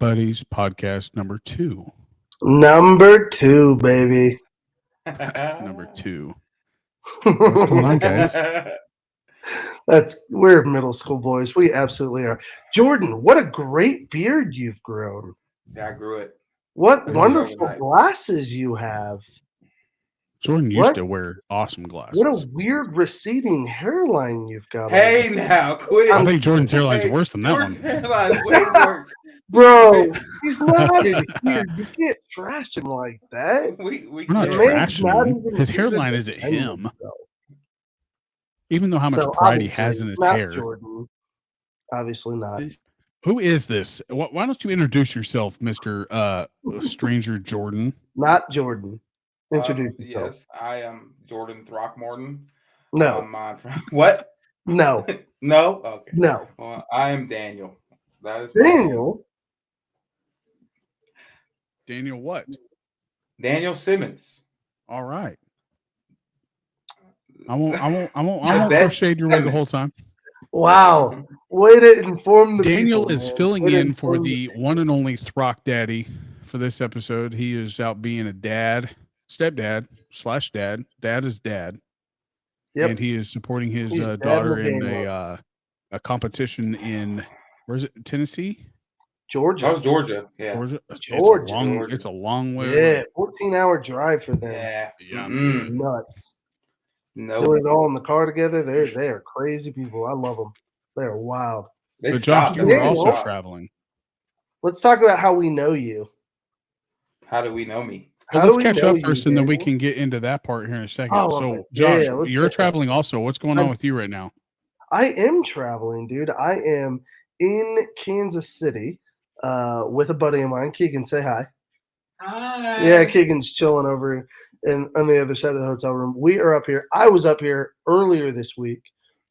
Buddies podcast number 2. Number 2, baby. Number 2. What's going on, guys? We're middle school boys. We absolutely are. Jordan, what a great beard you've grown. Yeah, I grew it. What wonderful glasses you have. Jordan used to wear awesome glasses. What a weird receding hairline you've got. Hey, now, quit. I think Jordan's hairline's worse than that Jordan's one. hairline's way worse. Bro, he's not in here. You can't trash him like that. We're not trashing him. His hairline isn't him. Even though how much pride he has in his hair. Jordan. Obviously not. Who is this? Why don't you introduce yourself, Mr. Stranger Jordan? Not Jordan. Introduce yourself. Yes, I am Jordan Throckmorton. No. What? No. No? Okay. No. Well, I am Daniel. That is Daniel? Daniel what? Daniel Simmons. All right. I won't crochet your way the whole time. Wow. Way to inform the Daniel people, is man. filling in for the one and only Throckdaddy for this episode. He is out being a dad, stepdad / dad. Dad is dad. Yep. And he is supporting his daughter in a competition in, where is it, Tennessee? Georgia. That was Georgia. Yeah. Georgia. It's a long way away. 14-hour drive for them. Yeah. Nuts. No. Doing it all in the car together. They are crazy people. I love them. They are wild. But Josh, you were also traveling. Let's talk about how we know you. How do we know me? Well, let's catch up first, and then we can get into that part here in a second. So, Josh, you're traveling also. What's going on with you right now? I am traveling, dude. I am in Kansas City with a buddy of mine. Keegan, say hi. Hi. Yeah, Keegan's chilling over on the other side of the hotel room. We are up here. I was up here earlier this week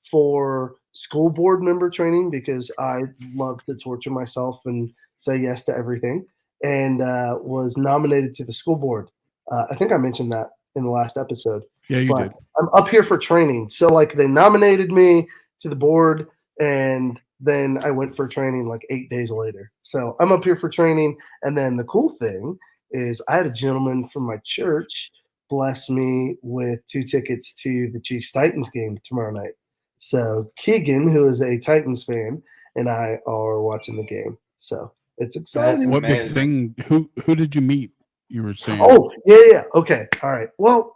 for school board member training because I love to torture myself and say yes to everything, and was nominated to the school board. I think I mentioned that in the last episode. Yeah, you did. I'm up here for training. So, like, they nominated me to the board, and then I went for training like 8 days later. So I'm up here for training. And then the cool thing is I had a gentleman from my church bless me with 2 tickets to the Chiefs-Titans game tomorrow night. So Keegan, who is a Titans fan, and I are watching the game. So it's exciting. What big thing? Who did you meet? You were saying. Oh, yeah. Okay. All right. Well,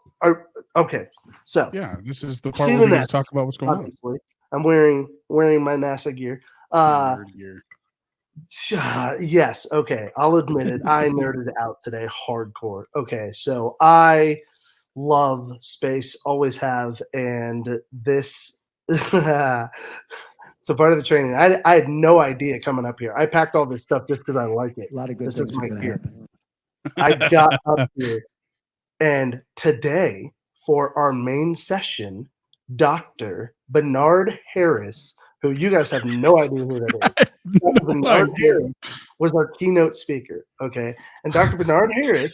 okay. So yeah, this is the part where we're going to talk about what's going on. I'm wearing my NASA gear. Yes. Okay. I'll admit it. I nerded out today hardcore. Okay. So I love space, always have. And this, so part of the training, I had no idea coming up here. I packed all this stuff just because I like it. A lot of good things are going to happen. I got up here, and today for our main session, Dr. Bernard Harris, who you guys have no idea who that is. Bernard Harris was our keynote speaker, okay? And Dr. Bernard Harris,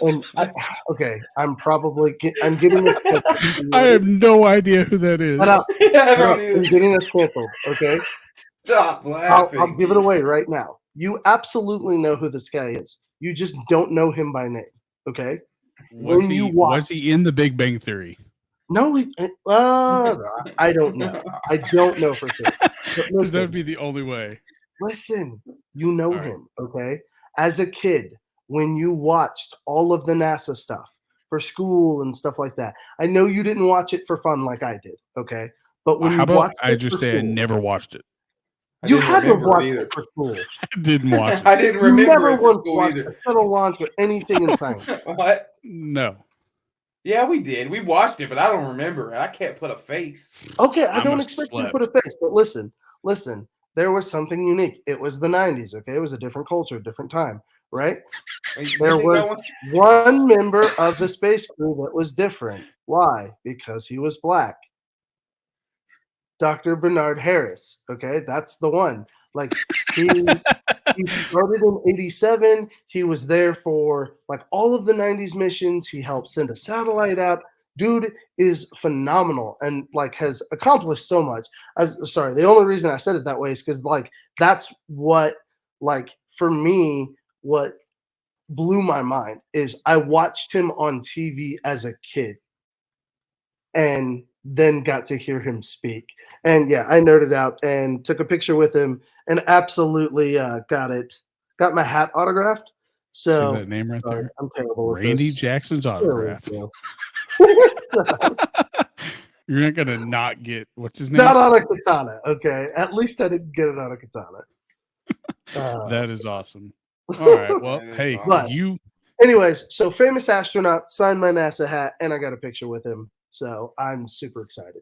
and I'm getting this. I have no idea who that is. I'm getting us canceled, okay? Stop laughing. I'll give it away right now. You absolutely know who this guy is. You just don't know him by name, okay? Was he in the Big Bang Theory? No, I don't know. I don't know for sure. Because that would be the only way. Listen, you know him, okay? As a kid, when you watched all of the NASA stuff for school and stuff like that, I know you didn't watch it for fun like I did, okay? But when I just say I never watched it. You had to watch it for school. I didn't watch it. I didn't remember it for school watched either. a shuttle launch or anything in science. What? No. Yeah, we did. We watched it, but I don't remember. I can't put a face. Okay, I don't expect you to put a face, but listen. There was something unique. It was the 90s, okay? It was a different culture, different time, right? There was one member of the space crew that was different. Why? Because he was black. Dr. Bernard Harris, okay? That's the one. Like, he started in 87. He was there for, like, all of the 90s missions. He helped send a satellite out. Dude is phenomenal and, like, has accomplished so much. The only reason I said it that way is because, like, that's what, like, for me, what blew my mind is I watched him on TV as a kid and then got to hear him speak. And yeah, I nerded out and took a picture with him and absolutely got my hat autographed. See So that name right sorry, there? I'm terrible with Randy this. Jackson's There we autograph. go. You're not gonna not get what's his name? Not on a katana, okay. At least I didn't get it on a katana. That is awesome. All right. Well, That is hey, awesome. you Anyways, so famous astronaut signed my NASA hat, and I got a picture with him. So I'm super excited.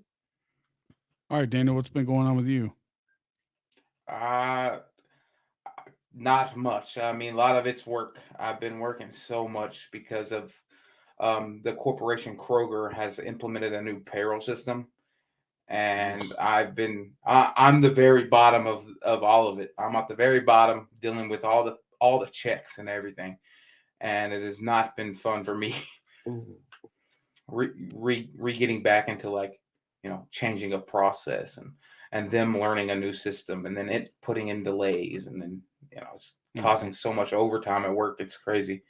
all right, Daniel, what's been going on with you? Not much. I mean, a lot of it's work. I've been working so much because of the corporation Kroger has implemented a new payroll system, and I'm the very bottom of all of it. I'm at the very bottom dealing with all the checks and everything, and it has not been fun for me. Getting back into like, changing a process and them learning a new system and then it putting in delays and then it's causing so much overtime at work. It's crazy.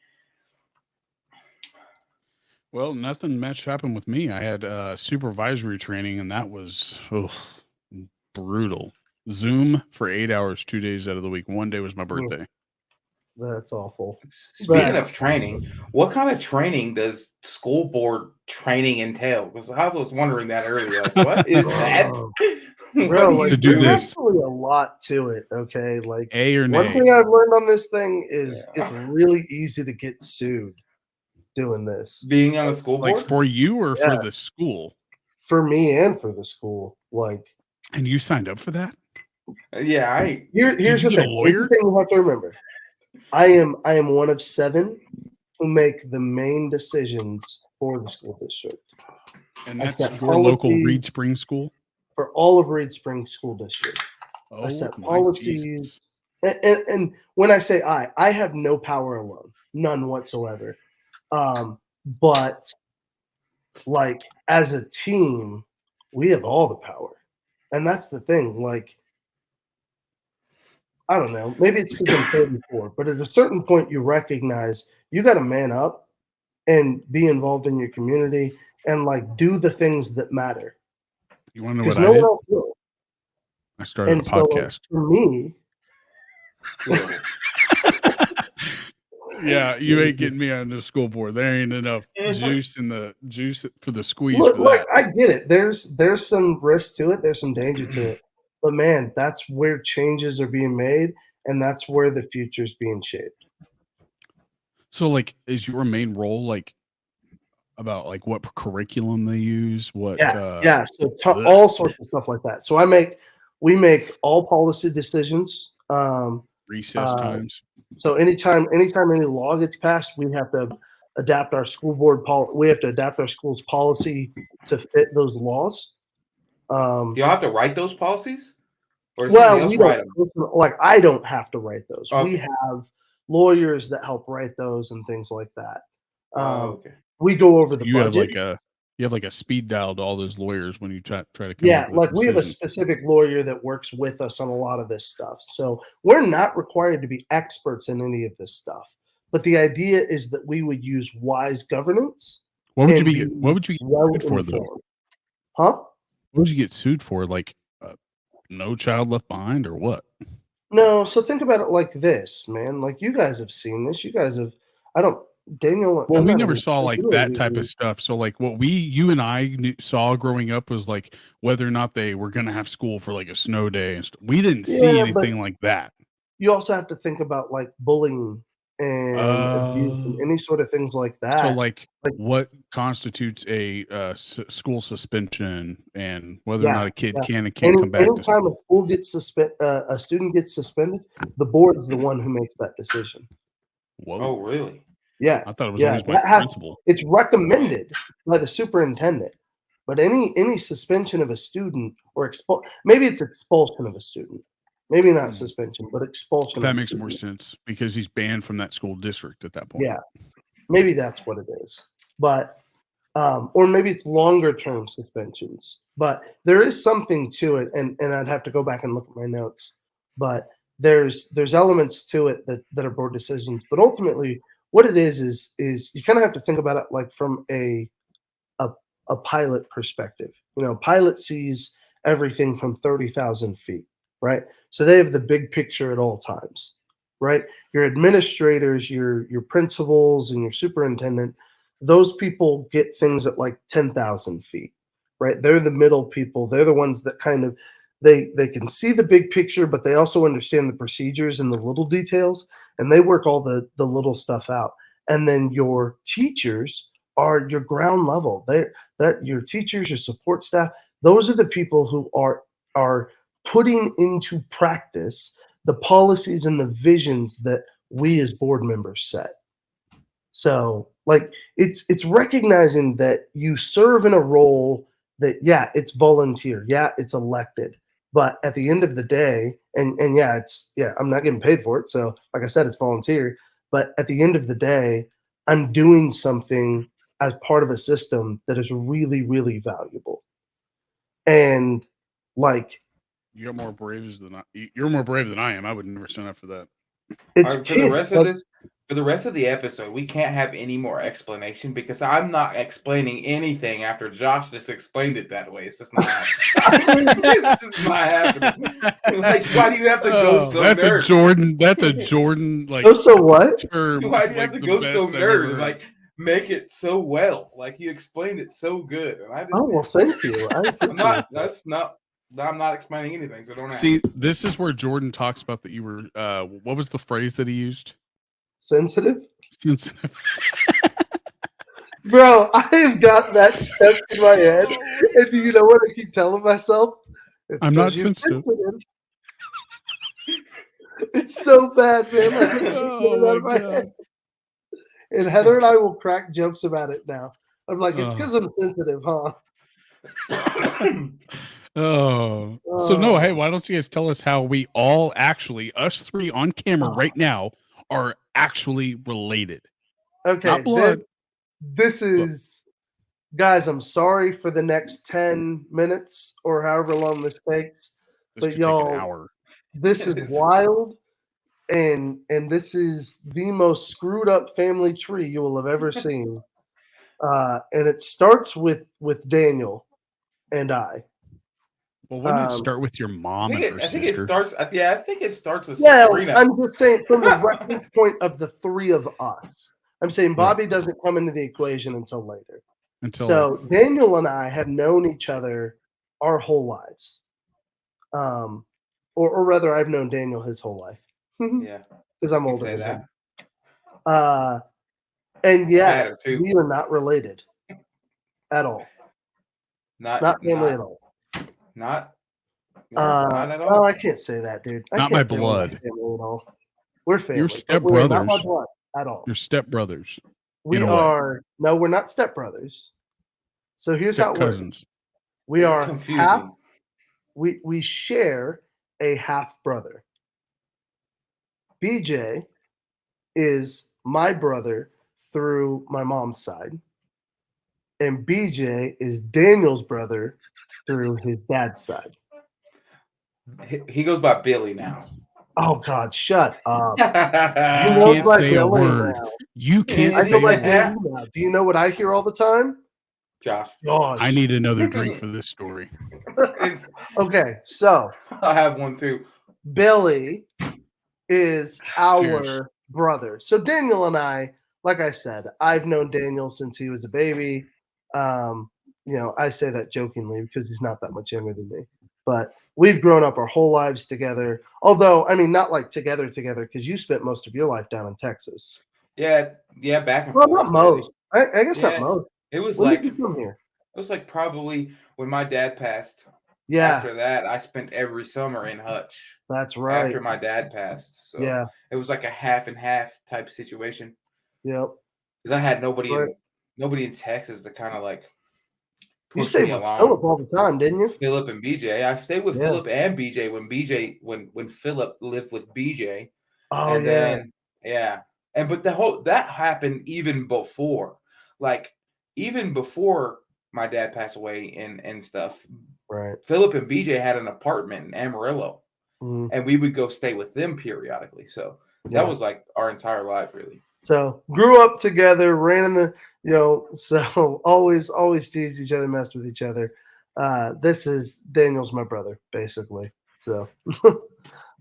Well, nothing much happened with me. I had supervisory training, and that was brutal. Zoom for 8 hours, 2 days out of the week. One day was my birthday. That's awful. Speaking of training, what kind of training does school board training entail? Because I was wondering that earlier. Like, what is that? Bro, What like, to do there's this? actually a lot to it, okay? Like, A or one nay? thing I've learned on this thing is it's really easy to get sued doing this. Being on the school board? Like for you or Yeah. for the school? For me and for the school. Like, And you signed up for that? Yeah, here's you the get a thing. Here's lawyer? the thing you have to remember. I am one of 7 who make the main decisions for the school district. And I that's set your local policies Reed Spring School? for all of Reed Spring School District. Oh, I set my policies. Jesus. And when I say I have no power alone, none whatsoever. But like as a team, we have all the power, and that's the thing. Like, I don't know, maybe it's because I'm 34, but at a certain point, you recognize you got to man up and be involved in your community and like do the things that matter. You want to know Because what no I did? one else will. I started And a so, like, podcast. for me, Yeah, you ain't getting me on the school board. There ain't enough juice for the squeeze look, for that. I get it. There's some risk to it. There's some danger to it. But man, that's where changes are being made, and that's where the future's being shaped. So, like, is your main role like about like what curriculum they use? What? Yeah. So all sorts of stuff like that. So we make all policy decisions. Recess times. So anytime any law gets passed, we have to adapt our school board we have to adapt our school's policy to fit those laws. you have to write those policies? Or does Well, somebody else write them? like I don't have to write those. Okay. We have lawyers that help write those and things like that. Okay. We go over the You have budget. like a speed dial to all those lawyers when you try to come Yeah, up with like we have a decisions. specific lawyer that works with us on a lot of this stuff. So we're not required to be experts in any of this stuff. But the idea is that we would use wise governance. What would you and be? What would you get well sued for though? informed. Huh? What would you get sued for? Like No Child Left Behind or what? No, so think about it like this, man. Like you guys have seen this. You guys have. Daniel. Well, I'm we not never even- saw like you that don't type even- of stuff. So like what you and I saw growing up was like whether or not they were going to have school for like a snow day and we didn't see Yeah, but- anything like that. You also have to think about like bullying and abuse and any sort of things like that. So like what constitutes a school suspension and whether or not a kid can and can't come back to anytime school. a school gets a student gets suspended, the board is the one who makes that decision. Whoa. Oh, really? Yeah, I thought it was yeah, always by that has- principal. it's recommended by the superintendent. But any suspension of a student or maybe it's expulsion of a student. Maybe not suspension, but expulsion. That of a makes more student. sense because he's banned from that school district at that point. Yeah, maybe that's what it is. But or maybe it's longer term suspensions. But there is something to it, and I'd have to go back and look at my notes. But there's elements to it that are board decisions, but ultimately what it is you kind of have to think about it like from a pilot perspective. You know, pilot sees everything from 30,000 feet, right? So they have the big picture at all times, right? Your administrators, your principals, and your superintendent, those people get things at like 10,000 feet, right? They're the middle people. They're the ones that kind of they can see the big picture, but they also understand the procedures and the little details, and they work all the little stuff out. And then your teachers are your ground level. That your teachers, your support staff, those are the people who are putting into practice the policies and the visions that we as board members set. So like it's recognizing that you serve in a role that, yeah, it's volunteer, yeah, it's elected, but at the end of the day, and yeah, I'm not getting paid for it. So like I said, it's volunteer, but at the end of the day, I'm doing something as part of a system that is really, really valuable. And like, You're more brave than you're more brave than I am. I would never sign up for that. it's For the rest of the episode, we can't have any more explanation because I'm not explaining anything after Josh just explained it that way. It's just not happening. It's just not happening. Like, why do you have to go so that's nerd? That's a Jordan like so what? term. Why do you like, have to the go best so I've nerd? ever- Like, make it so well. Like, you explained it so good, and I just Oh well, thank you. I'm not. That's not. I'm not explaining anything, so don't ask. See, this is where Jordan talks about that you were. What was the phrase that he used? Sensitive, Sensitive. bro. I have got that stuck in my head, and do you know what I keep telling myself? It's I'm not 'cause you're sensitive. It's so bad, man. I can't get Oh it out of my my head. And Heather and I will crack jokes about it now. I'm like, it's because I'm sensitive, huh? Oh, so no. Hey, Oh. why don't you guys tell us how we all actually, us three on camera right now, are actually related? Okay, Not blood. this is, guys, I'm sorry for the next 10 minutes or however long this takes. This But could y'all, take an hour. this is wild, and this is the most screwed up family tree you will have ever seen. And it starts with Daniel and I. Well, wouldn't it start with your mom and her I think sister? it starts. Yeah, I think it starts with Yeah, Sabrina. I'm just saying from the reference point of the three of us. I'm saying Bobby doesn't come into the equation until later. So Daniel and I have known each other our whole lives. Or rather, I've known Daniel his whole life. Yeah, because I'm you older can say than that. him. And yeah, Matter, too. we are not related at all. Not family at all. Not at all. No, I can't say that, dude. I Not can't my say we're not blood. family at all. We're family. You're but we're not my stepbrothers. blood at all. Your stepbrothers. We in a way. are no, we're not stepbrothers. So here's how it works. Cousins. We It's are confusing. half. We share a half brother. BJ is my brother through my mom's side, and BJ is Daniel's brother through his dad's side. He goes by Billy now. Oh God, shut up! You can't say a word. Now. You can't I say go a by word. Billy now. Do you know what I hear all the time? Josh. Gosh. I need another drink for this story. Okay, so I have one too. Billy is our Cheers. brother. So Daniel and I, like I said, I've known Daniel since he was a baby. You know, I say that jokingly because he's not that much younger than me. But we've grown up our whole lives together. Although, I mean, not like together, because you spent most of your life down in Texas. Yeah, back and Well, forth. not most. I guess Yeah. not most. It was When like did you come here? it was like probably when my dad passed. Yeah, After that, I spent every summer in Hutch. that's right. After my dad passed, so Yeah, it was like a half and half type situation yep. because I had nobody Right. nobody in Texas to kind of like You push stayed me with along. Philip all the time, didn't you? Philip and BJ. I stayed with Yeah. Philip and BJ when Philip lived with BJ. Oh And yeah. then but that happened even before. Like even before my dad passed away and stuff. Right. Philip and BJ had an apartment in Amarillo. Mhm. and we would go stay with them periodically. So Yeah. that was like our entire life, really. So grew up together, ran in the, so always teased each other, messed with each other. This is Daniel's my brother, basically. So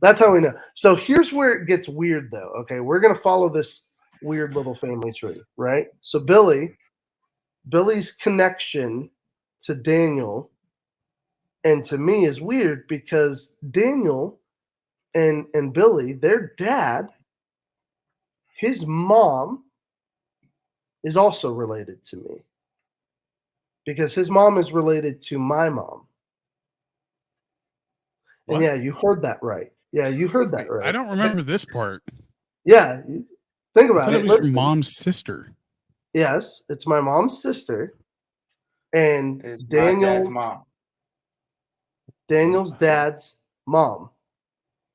that's how we know. So here's where it gets weird, though. Okay, we're gonna follow this weird little family tree, right? So Billy's connection to Daniel and to me is weird because Daniel and Billy, their dad, his mom is also related to me because his mom is related to my mom. And What? yeah, you heard that right. Yeah, you heard that right. I don't remember this part. Yeah, think I about thought it. it was your Listen. mom's sister. Yes, it's my mom's sister, and It's my dad's mom. Daniel's dad's mom.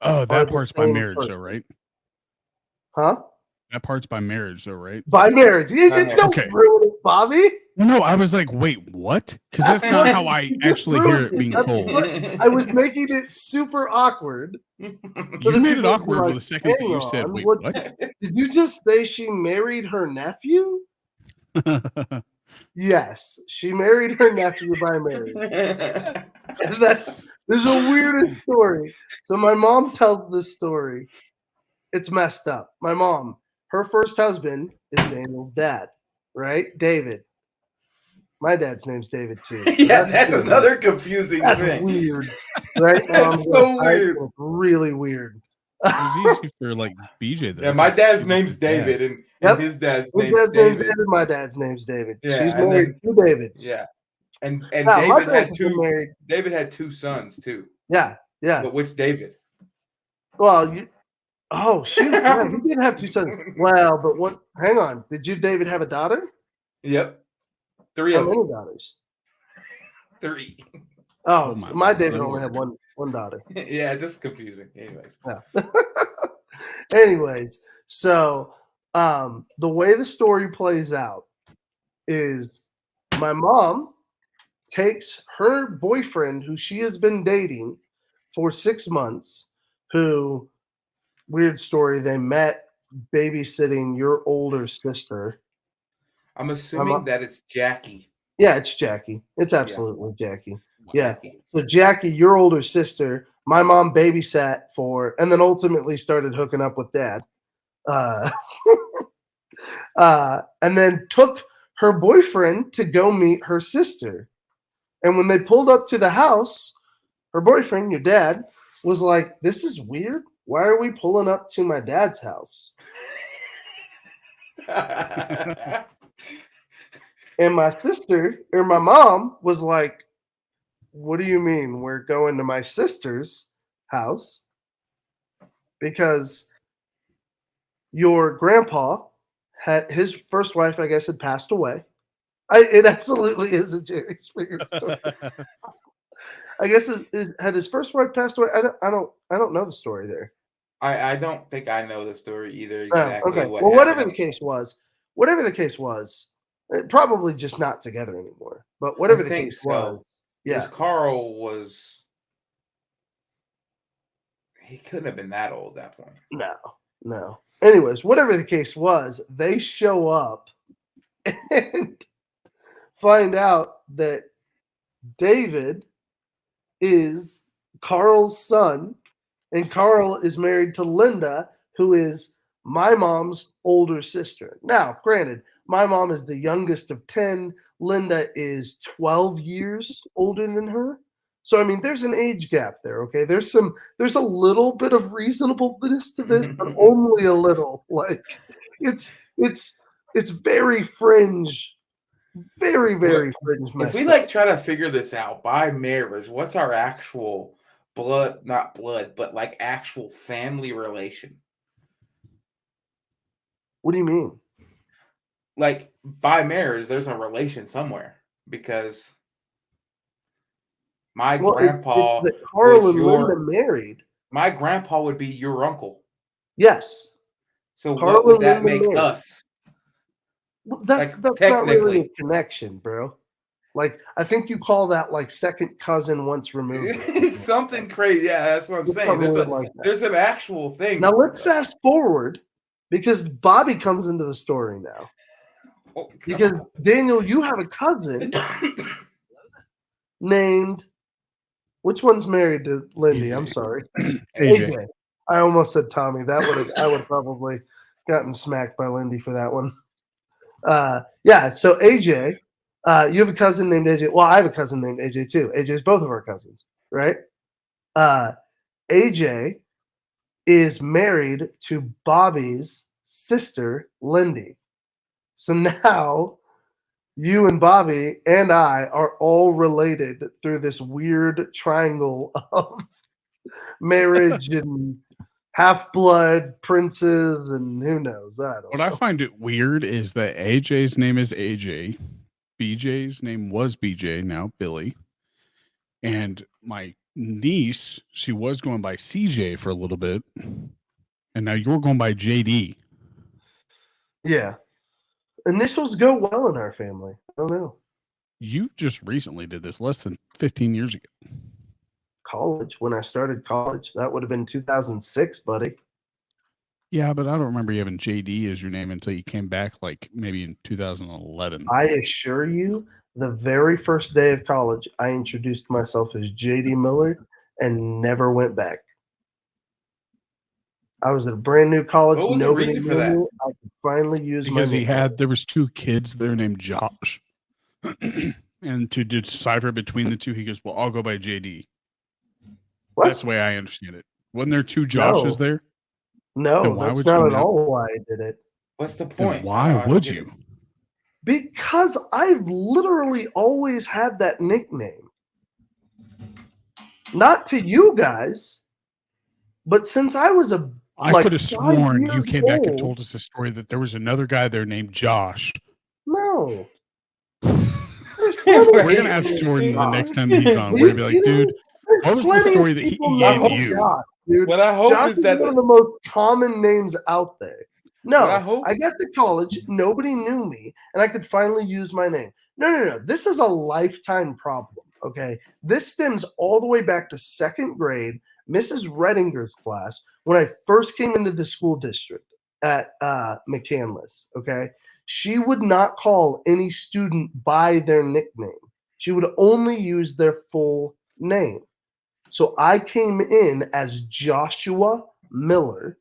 Oh, Are that the part's by same marriage, person. though, right? Huh? That part's by marriage, though, right? By marriage. Don't Okay. ruin it, Bobby. Well, no, I was like, wait, what? Because that's not how I You actually just hear ruined it being That's told. what- I was making it super awkward. So You that made it people would be awkward like, with the second that "Hang you said, on, wait, what- what? Did you just say she married her nephew? Yes, she married her nephew by marriage. And this is the weirdest story. So my mom tells this story. It's messed up. My mom, her first husband is Daniel's dad, right? David. My dad's name's David too. Yeah, that's weird. another confusing That's thing. weird, right? That's so weird. It's really weird. It's easy for like BJ, though. Yeah, my 'cause dad's he's name's dad. David, and Yep. his dad's His name's dad's name's David. David. My dad's name's David. Yeah, She's and married two Davids. Yeah, and Now, my David had parents were two. married. David had two sons too. Yeah. But which David? Well, oh shoot, yeah, he did have two sons. Well, but what? Hang on. Did David have a daughter? Yep, three How of them. many daughters? Three. Oh, Oh, so my my David Lord. only had one daughter. Yeah, just confusing. Anyways, Yeah. Anyways, so the way the story plays out is my mom takes her boyfriend, who she has been dating for 6 months, who, weird story, they met babysitting your older sister. I'm assuming that it's Jackie. Yeah, it's Jackie. It's absolutely Jackie. Yeah. Jackie. So Jackie, your older sister, my mom babysat for, and then ultimately started hooking up with dad. And then took her boyfriend to go meet her sister. And when they pulled up to the house, her boyfriend, your dad, was like, "This is weird. Why are we pulling up to my dad's house?" And my sister, or my mom, was like, "What do you mean we're going to my sister's house? Because your grandpa had his first wife, I guess, had passed away." It absolutely is a Jerry Springer story. I guess had his first wife passed away. I don't know the story there. I don't think I know the story either. Oh, Exactly. okay. What Well, whatever happened. the case was, probably just not together anymore. But whatever I the think case so. was, yeah. Because Carl was. He couldn't have been that old at that point. No. Anyways, whatever the case was, they show up and find out that David is Carl's son, and Carl is married to Linda, who is my mom's older sister. Now, granted, my mom is the youngest of 10. Linda is 12 years older than her. So, I mean, there's an age gap there, okay? There's a little bit of reasonableness to this, but only a little. Like, it's very fringe. Very, very fringe. If we like try to figure this out by marriage, what's our actual not blood, but like actual family relation? What do you mean? Like by marriage, there's a relation somewhere because my grandpa. It's that Carl was and Linda married. My grandpa would be your uncle. Yes. So Carl what would and that Linda make married. us? Well, that's not really technically. a connection, bro. Like, I think you call that like second cousin once removed. Something crazy. Yeah, that's what I'm saying. Something like that. There's an actual thing. Now let's fast forward because Bobby comes into the story now. Oh, Because Daniel, you have a cousin named, which one's married to Lindy? I'm sorry. AJ. I almost said Tommy. I would probably gotten smacked by Lindy for that one. Yeah, so AJ, you have a cousin named AJ. Well, I have a cousin named AJ too. AJ's both of our cousins, right? AJ is married to Bobby's sister, Lindy. So now you and Bobby and I are all related through this weird triangle of marriage and half-blood princes and who knows. I don't What know. I find it weird is that AJ's name is AJ. BJ's name was BJ, now Billy. And my niece, she was going by CJ for a little bit. And now you're going by JD. Yeah. Initials go well in our family. I don't know. You just recently did this less than 15 years ago. College, when I started college, that would have been 2006, buddy. Yeah, but I don't remember you having JD as your name until you came back like maybe in 2011. I assure you, the very first day of college, I introduced myself as JD Miller and never went back. I was at a brand new college. What was the Nobody reason for knew that? me. I could finally use Because my name. there was two kids there named Josh. And to decipher between the two, he goes, well, I'll go by JD. What? That's the way I understand it. Wasn't there two Joshes there? No, Then why that's would not you at not- all why I did it. What's the Then point? why I don't would get you? it. Because I've literally always had that nickname. Not to you guys, but since I was I like could have 5 sworn you years came back and old. told us a story that there was another guy there named Josh. No. We're going to ask Jordan the next time he's on. We're going to be like, dude, what was the story that he gave you? Dude. What I hope Josh is that one of the most common names out there. No, What I hope- I got to college, nobody knew me, and I could finally use my name. No. This is a lifetime problem, okay? This stems all the way back to second grade, Mrs. Redinger's class, when I first came into the school district at McCandless, okay? She would not call any student by their nickname. She would only use their full name. So I came in as Joshua Miller,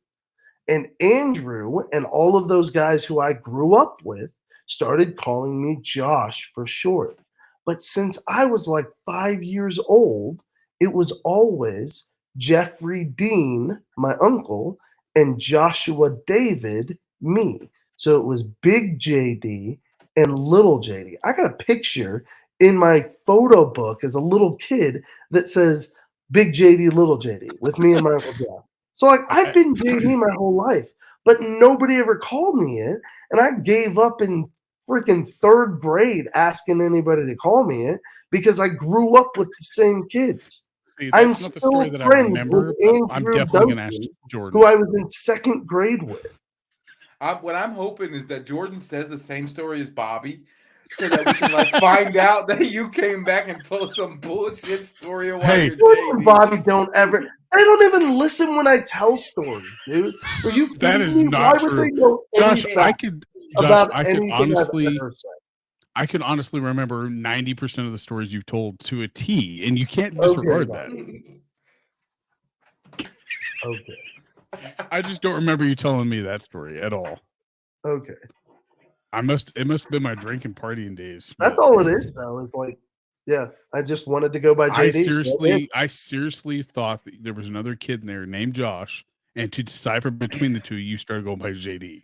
and Andrew and all of those guys who I grew up with started calling me Josh for short. But since I was like 5 years old, it was always Jeffrey Dean, my uncle, and Joshua David, me. So it was Big JD and Little JD. I got a picture in my photo book as a little kid that says Big JD, Little JD with me and my Uncle Jeff. So like I've been JD my whole life, but nobody ever called me it. And I gave up in freaking third grade asking anybody to call me it because I grew up with the same kids. See, I'm that's not the story still that I friends remember, with but I'm Andrew definitely going to ask Duncan, Jordan. who I was in second grade with. What I'm hoping is that Jordan says the same story as Bobby, so that we can like find out that you came back and told some bullshit story of why Hey, you're Jordan and JD. Bobby don't ever. They don't even listen when I tell stories, dude. Are you That kidding is me? not Why would true. they know Josh, any I fact could about honestly, anything I've ever said? I could honestly remember 90% of the stories you've told to a T, and you can't Okay, disregard Bobby. that. Okay. I just don't remember you telling me that story at all. Okay. It must have been my drinking partying days. That's but all it is, though. It's like, yeah, I just wanted to go by JD. I seriously thought that there was another kid in there named Josh, and to decipher between the two, you started going by JD.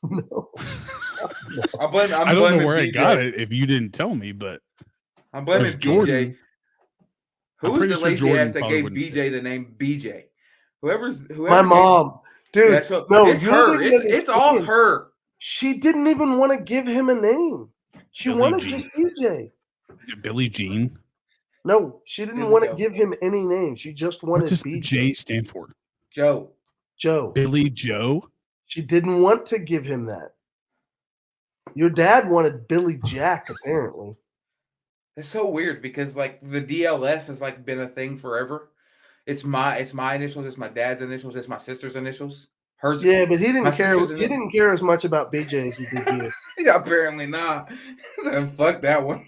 No. I'm I don't know blaming where I BJ. got it if you didn't tell me, but I'm blaming Because Jordan- BJ. I'm Who was pretty the sure lazy Jordan ass that probably gave wouldn't BJ the name BJ? Whoever My mom. Dude, That's what, no, it's you her. don't even It's all understand. her. She didn't even want to give him a name. She Billie wanted Jean. just BJ. Billie Jean. No, she didn't Billy want to Joe. give him any name. She just What wanted does the BJ. J stand for? Joe. Joe. Billy Joe. She didn't want to give him that. Your dad wanted Billy Jack, apparently. It's so weird because like the DLS has like been a thing forever. It's my initials, it's my dad's initials, it's my sister's initials. Hers. Yeah, but he My didn't care. sister's He didn't care as much about BJ as he did you. Yeah, apparently not. Fuck that one.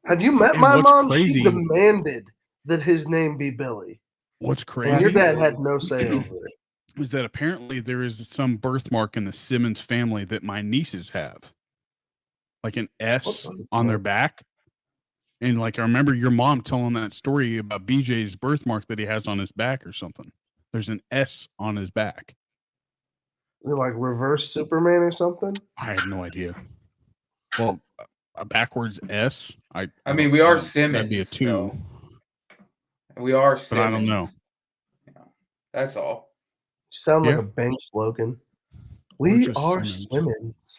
Have you met And my what's mom? crazy- She demanded that his name be Billy. What's And crazy your dad had no say over it. is that apparently there is some birthmark in the Simmons family that my nieces have, like an S on their back. And like I remember your mom telling that story about BJ's birthmark that he has on his back or something. There's an S on his back. They're like reverse Superman or something. I have no idea. Well, a backwards S. I mean, don't we are know. That'd be a Simmons, 2. so- We are Simmons. But I don't know. Yeah, that's all. Sound like Yeah. a bank slogan. We're We just are Simmons. Simmons.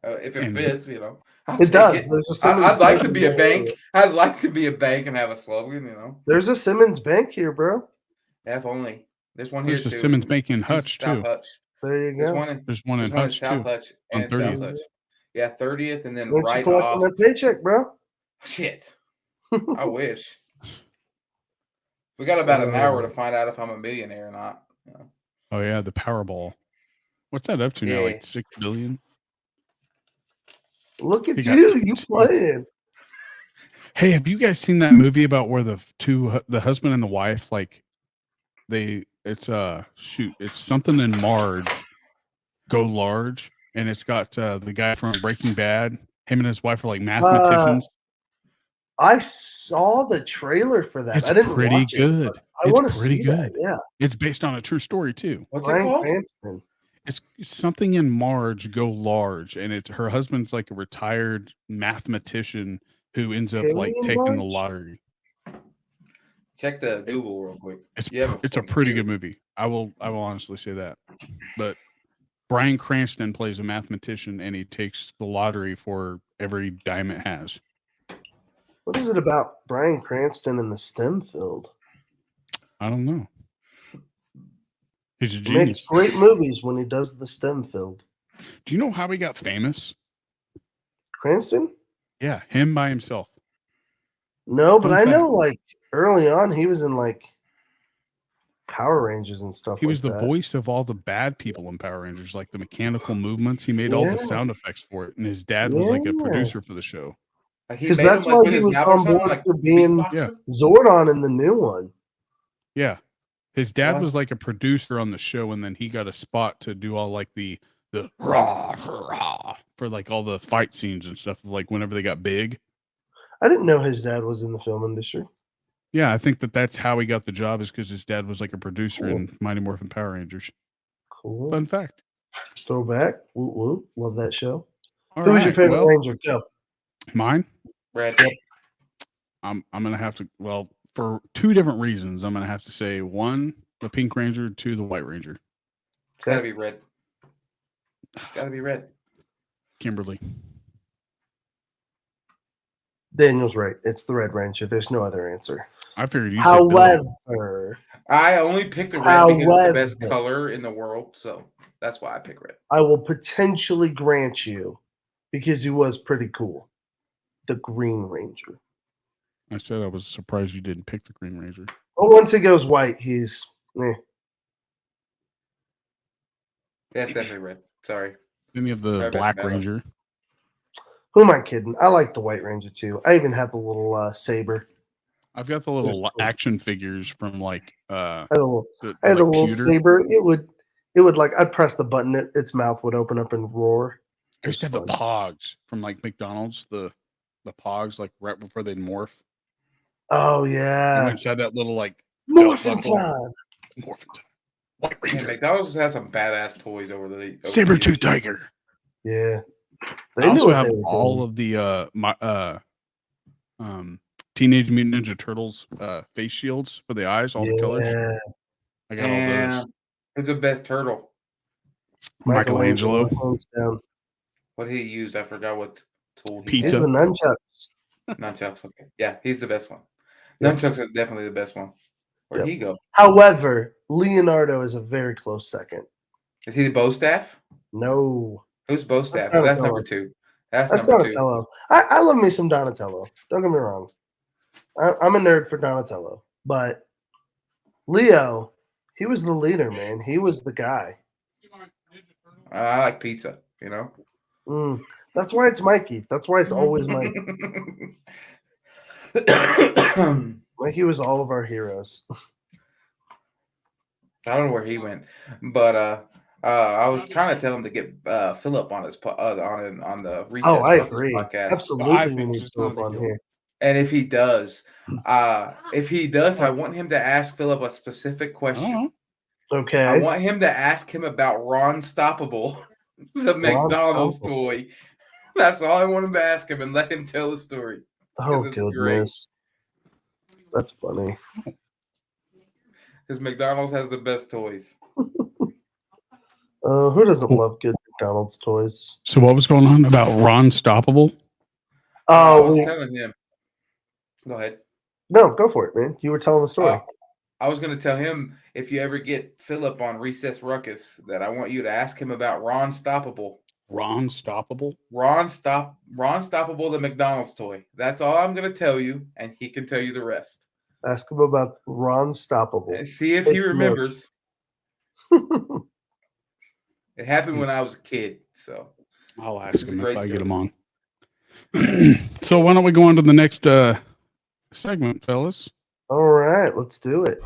If it And- fits, you know. I'll It take does. it. There's a Simmons I'd like to bank be a here. bank. I'd like to be a bank and have a slogan, you know. There's a Simmons Bank here, bro. Yeah, if only. There's one There's here a too. Simmons in- Bank in in Hutch, South too. Hutch. There you There's go. one in There's one in there's one in Hutch South too. Hutch on and South 30th. Hutch. Yeah, 30th and then Weren't you right collecting off. that paycheck, bro? Shit. I wish. We got about an hour to find out if I'm a millionaire or not. You know. Oh yeah, the Powerball. What's that up to now? Yeah. Like 6 billion? Look at He got you. You two. playing. Hey, have you guys seen that movie about where the husband and the wife, like it's something in Marge, Go Large, and it's got the guy from Breaking Bad. Him and his wife are like mathematicians. I saw the trailer for that. It's I didn't pretty watch it, good. but I It's want to pretty see good. that. Yeah. It's based on a true story too. What's it Bryan called? Cranston. It's something in Marge, Go Large, and it's her husband's like a retired mathematician who ends up like Alien taking the Marge? lottery. Check the Google real quick. It's You have a it's a fucking pretty computer. good movie. I will honestly say that. But Bryan Cranston plays a mathematician and he takes the lottery for every dime it has. What is it about Bryan Cranston in the STEM field? I don't know. He's a He genius. makes great movies when he does the STEM field. Do you know how he got famous? Cranston? Yeah, him by himself. No, but Fun I know fact. like early on he was in like Power Rangers and stuff. He was the like that. voice of all the bad people in Power Rangers, like the mechanical movements. He made all the Yeah. sound effects for it, and his dad was like a Yeah. producer for the show. Like, he 'Cause made that's them, like, why with he his was mouth or on something, board like for being- beatboxer? Zordon in the new one. Yeah. His dad What? was like a producer on the show, and then he got a spot to do all like the rah, rah for like all the fight scenes and stuff, like whenever they got big. I didn't know his dad was in the film industry. Yeah, I think that's how he got the job, is because his dad was like a producer Cool. in Mighty Morphin Power Rangers. Cool. Fun fact. Throwback. Woo woo. Love that show. All Who was your right, favorite well, Ranger? Go. mine? Red. I'm gonna have to, well, for two different reasons. I'm gonna have to say one, the Pink Ranger, two, the White Ranger. It's gotta be red. It's gotta be red. Kimberly. Daniel's right. It's the Red Ranger. There's no other answer. I figured you'd say Billy. However, I only picked the red because it's the best However. color in the world, so that's why I pick red. I will potentially grant you, because he was pretty cool, the Green Ranger. I said I was surprised you didn't pick the Green Ranger. But once he goes white, he's That's definitely red. Sorry. Any of the Sorry about Black that. Ranger? Who am I kidding? I like the White Ranger too. I even have the little saber. I've got the That's little cool. action figures from like I had a little, the I had a like, little pewter. saber. It would like I'd press the button, its mouth would open up and roar. I used to have the fun. Pogs from like McDonald's, the Pogs, like right before they morph. Oh And yeah, inside that little like morphin' buckle. time. Morphin' time. White Man, Ranger. McDonald's has some badass toys over the Saber Tooth Tiger. Yeah, I also what have they were all doing. of the Teenage Mutant Ninja Turtles face shields for the eyes, all the colors. Yeah. I got all those. Who's the best turtle? Michelangelo. hands down. What did he use? I forgot what tool he He's Pizza. the nunchucks. had. Nunchucks. Okay. Yeah, he's the best one. Yep. Nunchucks are definitely the best one. Where'd Yep. he go? However, Leonardo is a very close second. Is he the bow staff? No, Who's bow staff? not That's a number dog. 2. That's number 2. Donatello. I love me some Donatello. Don't get me wrong. I'm a nerd for Donatello, but Leo, he was the leader, man. He was the guy. I like pizza, you know? That's why it's Mikey. That's why it's always Mikey. Mikey was all of our heroes. I don't know where he went, but I was trying to tell him to get Philip on his on the Recess I Ruckus agree. podcast. Absolutely, we need Philip on here. And if he does, I want him to ask Philip a specific question. Okay. I want him to ask him about Ron Stoppable, the McDonald's toy. That's all I want him to ask him, and let him tell the story. Oh, goodness. That's funny. Because McDonald's has the best toys. Who doesn't love good McDonald's toys? So what was going on about Ron Stoppable? I was telling him. Go ahead. No, go for it, man. You were telling the story. I was going to tell him, if you ever get Philip on Recess Ruckus, that I want you to ask him about Ron Stoppable. Ron Stoppable? Ron Stoppable, the McDonald's toy. That's all I'm going to tell you, and he can tell you the rest. Ask him about Ron Stoppable. And see if he remembers. It happened when I was a kid, so I'll ask him if I get him on. So why don't we go on to the next segment, fellas? All right, let's do it.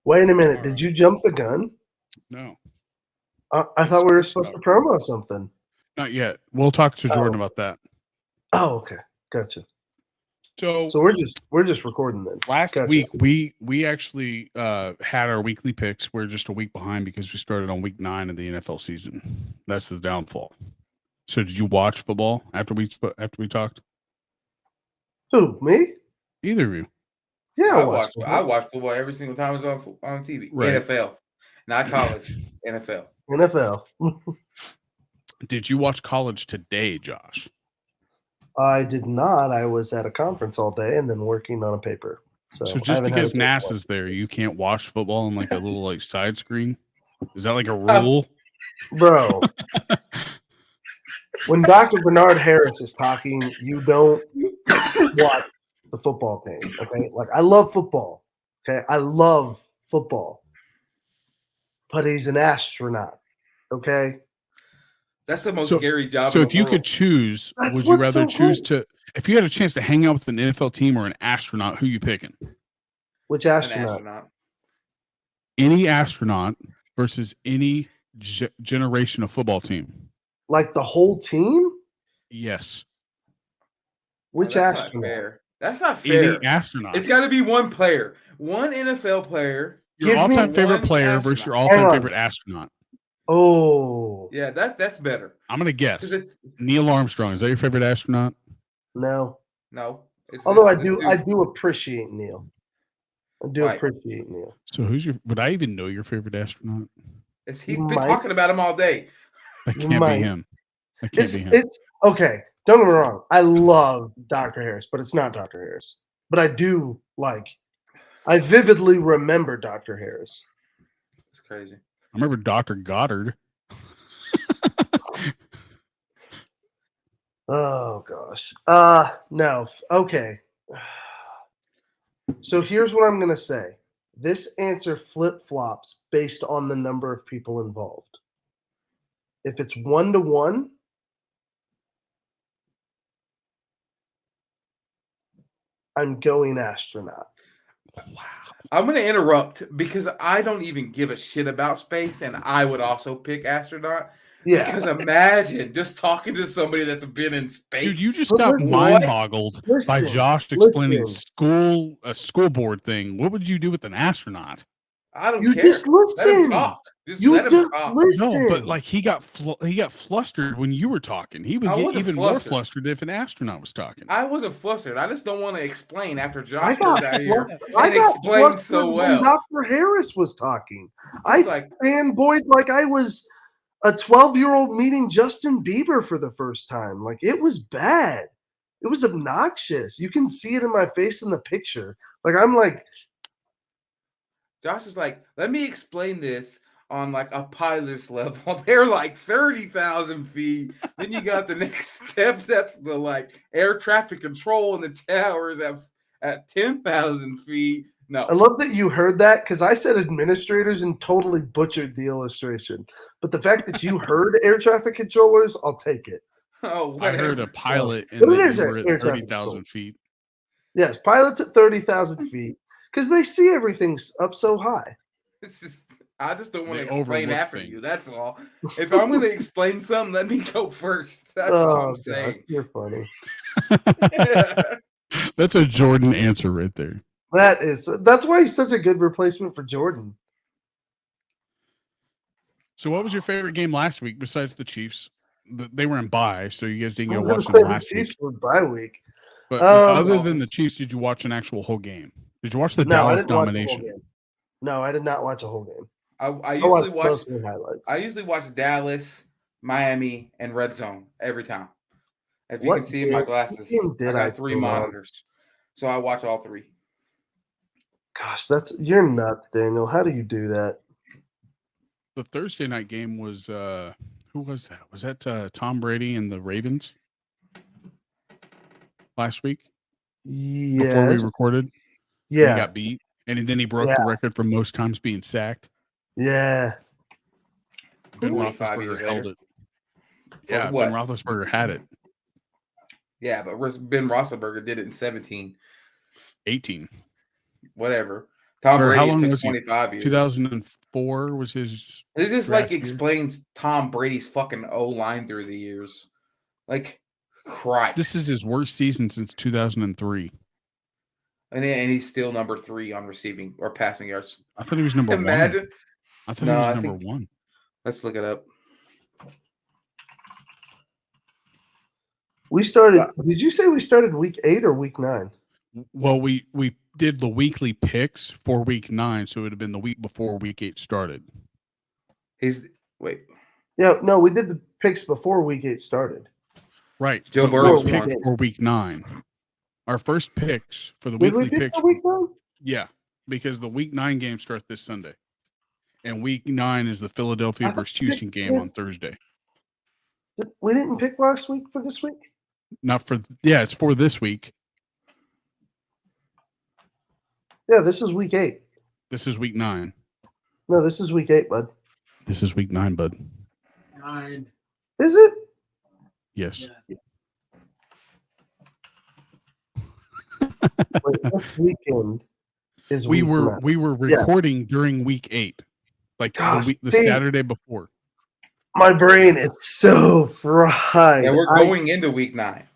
Wait a minute. Did you jump the gun? No. I thought we were supposed to promo something. Not yet. We'll talk to Jordan about that. Oh, okay. Gotcha. So we're just recording then. Last week we actually had our weekly picks. We're just a week behind because we started on week 9 of the NFL season. That's the downfall. So did you watch football after we talked? Who, me? Either of you? Yeah, I watch football every single time it's on TV. Right. NFL, not college. NFL. Did you watch college today, Josh? I did not. I was at a conference all day and then working on a paper. So just because NASA's there, you can't watch football on like a little like side screen? Is that like a rule? Bro. When Dr. Bernard Harris is talking, you don't watch the football game. Okay. Like I love football. Okay. I love football. But he's an astronaut. Okay. That's the most scary job. So if you could choose, would you rather choose to, if you had a chance to hang out with an NFL team or an astronaut, who you picking? Which astronaut? Any astronaut versus any generation of football team. Like the whole team? Yes. Which astronaut? That's not fair. Any astronaut. It's got to be one player. One NFL player. Your all-time favorite player versus your all-time favorite astronaut. Oh. Yeah, that's better. I'm going to guess. Neil Armstrong. Is that your favorite astronaut? No. Although I do appreciate Neil. I do appreciate Neil. So would I even know your favorite astronaut? He's been talking about him all day. That can't be him. That can't be him. It's okay. Don't get me wrong. I love Dr. Harris, but it's not Dr. Harris. But I vividly remember Dr. Harris. It's crazy. I remember Dr. Goddard. Oh gosh. No. Okay. So here's what I'm gonna say. This answer flip-flops based on the number of people involved. If it's 1-to-1, I'm going astronaut. Wow. I'm going to interrupt because I don't even give a shit about space, and I would also pick astronaut. Yeah. Because imagine just talking to somebody that's been in space. Dude, you just got mind-boggled by Josh explaining a school board thing. What would you do with an astronaut? I don't care. Just listen. Let him talk. Let him talk. Listen. No, but like he got flustered when you were talking. He would get even more flustered if an astronaut was talking. I wasn't flustered. I just don't want to explain after Josh goes out here and explains so well. When Dr. Harris was talking, I fanboyed like I was a 12-year-old meeting Justin Bieber for the first time. Like it was bad. It was obnoxious. You can see it in my face in the picture. Like I'm like. Josh is like, let me explain this on like a pilot's level. They're like 30,000 feet. Then you got the next step. That's the like air traffic control and the towers at 10,000 feet. No, I love that you heard that because I said administrators and totally butchered the illustration. But the fact that you heard air traffic controllers, I'll take it. oh, I heard whatever. a pilot But and it that is you were air at traffic 30,000 feet. Yes, pilots at 30,000 feet because they see everything's up so high. It's just, I just don't want They to explain overlook after things. you. That's all. If I'm going to explain something, let me go first. That's all I'm saying. You're funny. That's a Jordan answer right there. That's why he's such a good replacement for Jordan. So, what was your favorite game last week besides the Chiefs? They were in bye, so you guys didn't get to I'm watch gonna them say last the week. Chiefs were bye week. But other than the Chiefs, did you watch an actual whole game? Did you watch the No, I Dallas didn't watch the whole domination? game. No, I did not watch a whole game. I I usually watched watch. most of the highlights. I usually watch Dallas, Miami, and Red Zone every time. If you What can see in my game- glasses, what game did I I got 3 put on? monitors, so I watch all 3. Gosh, you're nuts, Daniel. How do you do that? The Thursday night game was who was that? Was that Tom Brady and the Ravens last week before we Yes. recorded? Yeah. He got beat, and then he broke the record for most times being sacked. Yeah. Ben 25 years Roethlisberger held later. it. Yeah, what? Ben Roethlisberger had it. Yeah, but Ben Roethlisberger did it in 17. 18. Whatever. Tom Or Brady how long took was he? 25 years. 2004 was his. This just draft like year? explains Tom Brady's fucking O-line through the years. Like, Christ. This is his worst season since 2003. And he's still number 3 on receiving or passing yards. I thought he was number Imagine. 1. I thought No, he I was number think- 1. Let's look it up. We started. Did you say we started week 8 or week 9? Well, we did the weekly picks for week 9, so it would have been the week before week 8 started. Wait. Yeah, no, we did the picks before week 8 started. Right. Joe but Burrow's we picked won. for week 9. Our first picks for the Did we weekly pick picks. for week 9? Yeah, because the week 9 games start this Sunday. And week 9 is the Philadelphia I thought versus we Houston picked- game on Thursday. We didn't pick last week for this week? Not for it's for this week. Yeah, this is week 8. This is week 9. No, this is week 8, bud. This is week 9, bud. 9. Is it? Yes. Yeah. Wait, this weekend is We week were 9. we were Yeah. recording during week 8. Like Gosh, the see- Saturday before. My brain is so fried. Yeah, we're going into week 9.